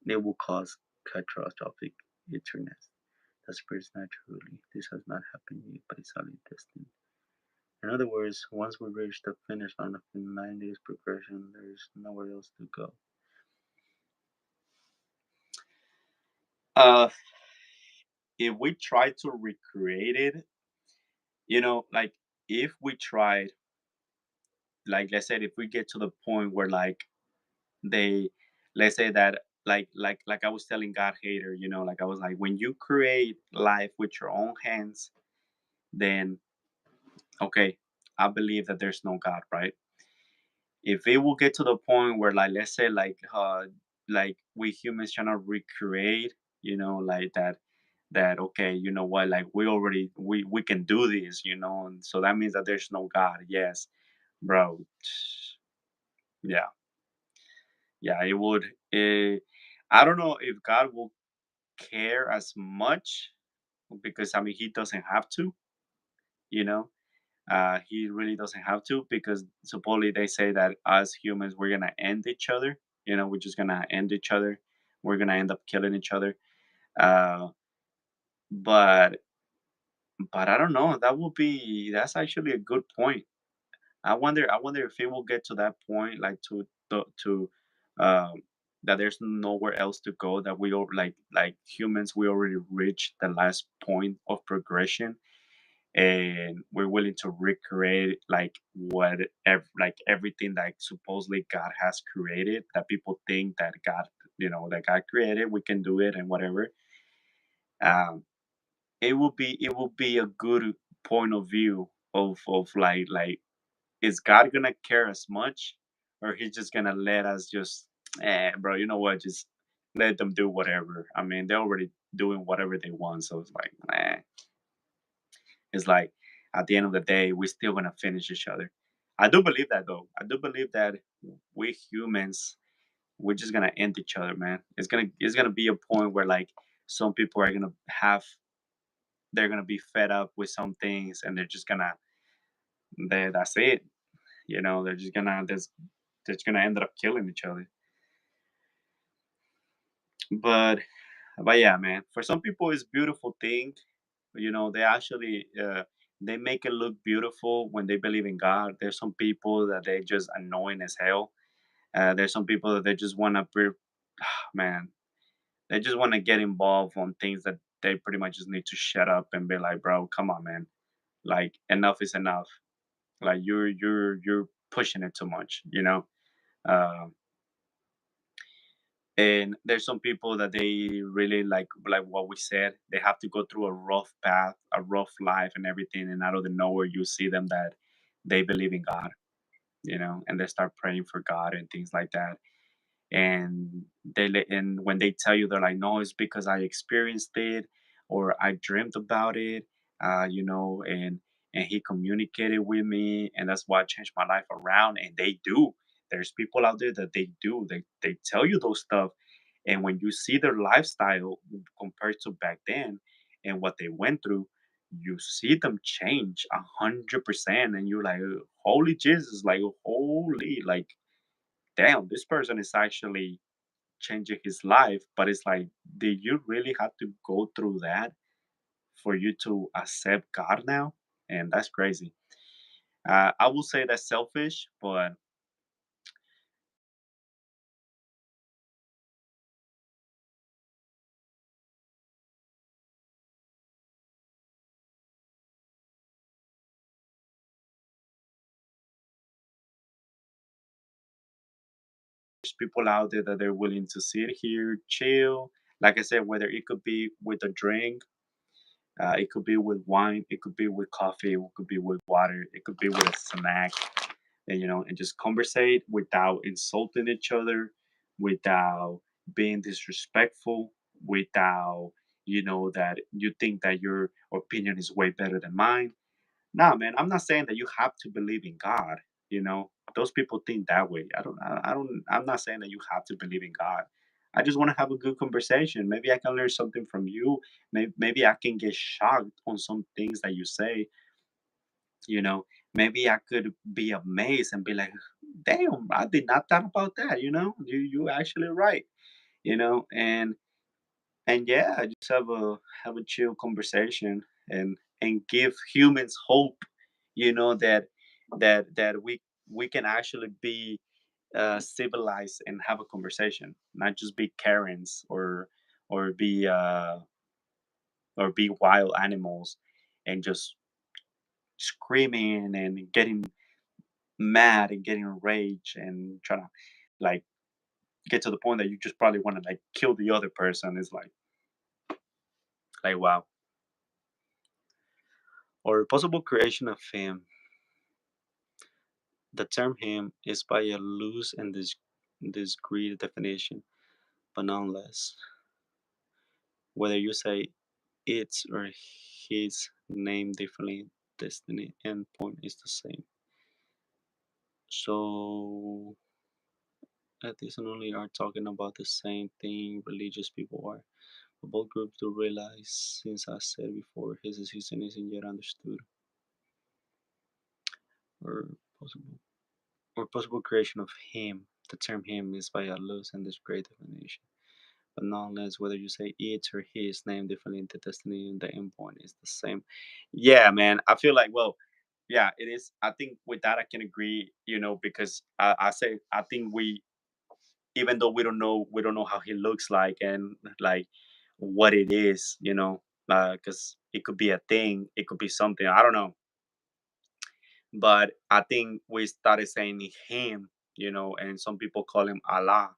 it will cause catastrophic eternity. The spirits naturally. This has not happened yet, but it's only destined. In other words, once we reach the finish line of humanity's progression, there is nowhere else to go. Uh, if we try to recreate it, like if we tried, like let's say if we get to the point where like they let's say that like I was telling God hater, like I was like, when you create life with your own hands, then okay, I believe that there's no God, right? If it will get to the point where like let's say like we humans trying to recreate, like that okay, you know what, like we can do this, and so that means that there's no God. Yes, bro. Yeah, yeah, it would. I don't know if God will care as much, because I mean he doesn't have to, you know. He really doesn't have to, because supposedly they say that us humans we're gonna end each other. We're just gonna end each other. We're gonna end up killing each other. Uh, but I don't know. That's actually a good point. I wonder if it will get to that point, like to um, that there's nowhere else to go. That we all like humans, we already reached the last point of progression, and we're willing to recreate like like everything that supposedly God has created. That people think that God created. We can do it and whatever. Um, it will be a good point of view of like is God gonna care as much, or he's just gonna let us just, bro, you know what? Just let them do whatever. I mean, they're already doing whatever they want, so it's like, it's like at the end of the day, we're still gonna finish each other. I do believe that though. I do believe that we humans, we're just gonna end each other, man. It's gonna be a point where like some people are gonna have they're gonna be fed up with some things, and that's it. They're just gonna end up killing each other. But yeah, man. For some people, it's beautiful thing. They actually they make it look beautiful when they believe in God. There's some people that they just annoying as hell. There's some people that they just want to, man, they just want to get involved on things that they pretty much just need to shut up and be like, bro, come on, man. Like enough is enough. Like you're pushing it too much. Uh, and there's some people that they really like what we said. They have to go through a rough path, a rough life, and everything. And out of the nowhere, you see them that they believe in God. And they start praying for God and things like that. And and when they tell you, they're like, no, it's because I experienced it or I dreamt about it, and he communicated with me, and that's why I changed my life around. And they do. There's people out there that they do. They tell you those stuff, and when you see their lifestyle compared to back then and what they went through, you see them change 100%, and you're like, holy Jesus, like holy, like damn, this person is actually changing his life. But it's like, did you really have to go through that for you to accept God now? And that's crazy. I will say that's selfish, but there's people out there that they're willing to sit here, chill. Like I said, whether it could be with a drink, it could be with wine, it could be with coffee, it could be with water, it could be with a snack, and just conversate without insulting each other, without being disrespectful, without that you think that your opinion is way better than mine. Nah, man, I'm not saying that you have to believe in God. Those people think that way. I'm not saying that you have to believe in God. I just want to have a good conversation. Maybe I can learn something from you. Maybe I can get shocked on some things that you say. you know Maybe I could be amazed and be like, damn, I did not thought about that. You actually right. And yeah, just have a chill conversation, and give humans hope, that we can actually be civilized and have a conversation, not just be karens, or be wild animals, and just screaming and getting mad and getting rage and trying to, like, get to the point that you just probably want to, like, kill the other person. Is like wow. Or possible creation of him. The term him is by a loose and discrete definition, but nonetheless, whether you say its or his name differently, destiny and point is the same. So atheists and only are talking about the same thing religious people are. But both groups do realize, since I said before, his existence isn't yet understood, or possible possible creation of him. The term him is by a loose and discrete definition. But nonetheless, whether you say it or his name differently, the destiny and the endpoint is the same. Yeah, man. I feel like, well, yeah, it is. I think with that I can agree, because I say I think even though we don't know how he looks like, and like what it is, because it could be a thing, it could be something, I don't know. But I think we started saying him, and some people call him Allah,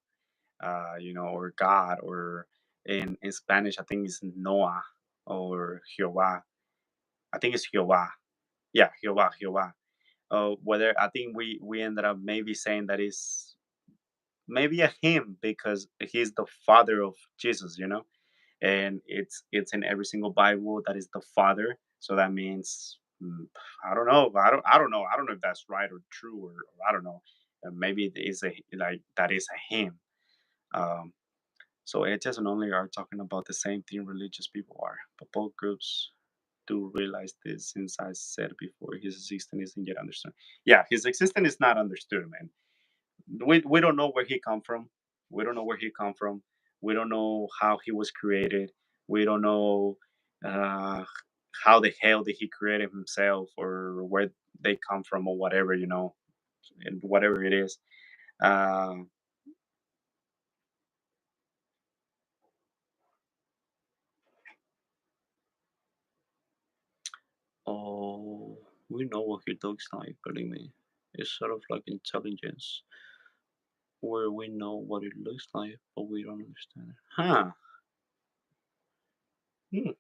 or God, or in Spanish, I think it's Noah or Jehovah. I think it's Jehovah. Yeah, Jehovah, Jehovah. Whether I think we ended up maybe saying that is maybe a him because he's the father of Jesus, and it's in every single Bible that is the father. So that means, I don't know. I don't know. I don't know if that's right or true, or I don't know. Maybe it is a like that is a him. Um, So atheists and only are talking about the same thing religious people are, but both groups. do realize this since I said before his existence isn't yet understood. Yeah, his existence is not understood, man. We don't know where he come from. We don't know where he come from. We don't know how he was created. We don't know uh, how the hell did he create himself or where they come from or whatever, and whatever it is. Uh, oh, we know what he looks like, believe me. It's sort of like intelligence, where we know what it looks like, but we don't understand it. Huh. Hmm.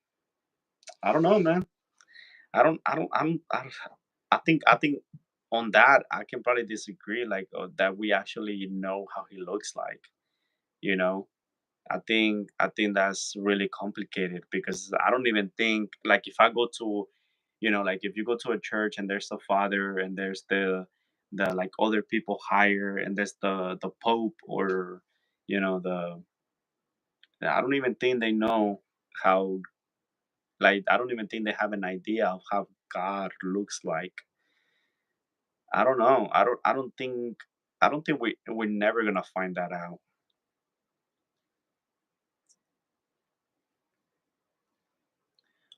I don't know, man. I think on that I can probably disagree. Like that we actually know how he looks like. You know, I think that's really complicated because I don't even think like if I go to, like if you go to a church and there's the father and there's the like other people higher and there's the pope or the I don't even think they know how like I don't even think they have an idea of how God looks like. I don't know. I don't think we're never gonna find that out.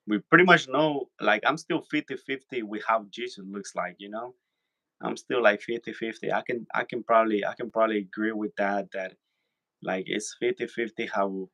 We pretty much know like I'm still 50-50 with how Jesus looks like. I'm still like 50-50. I can probably agree with that like it's 50-50 how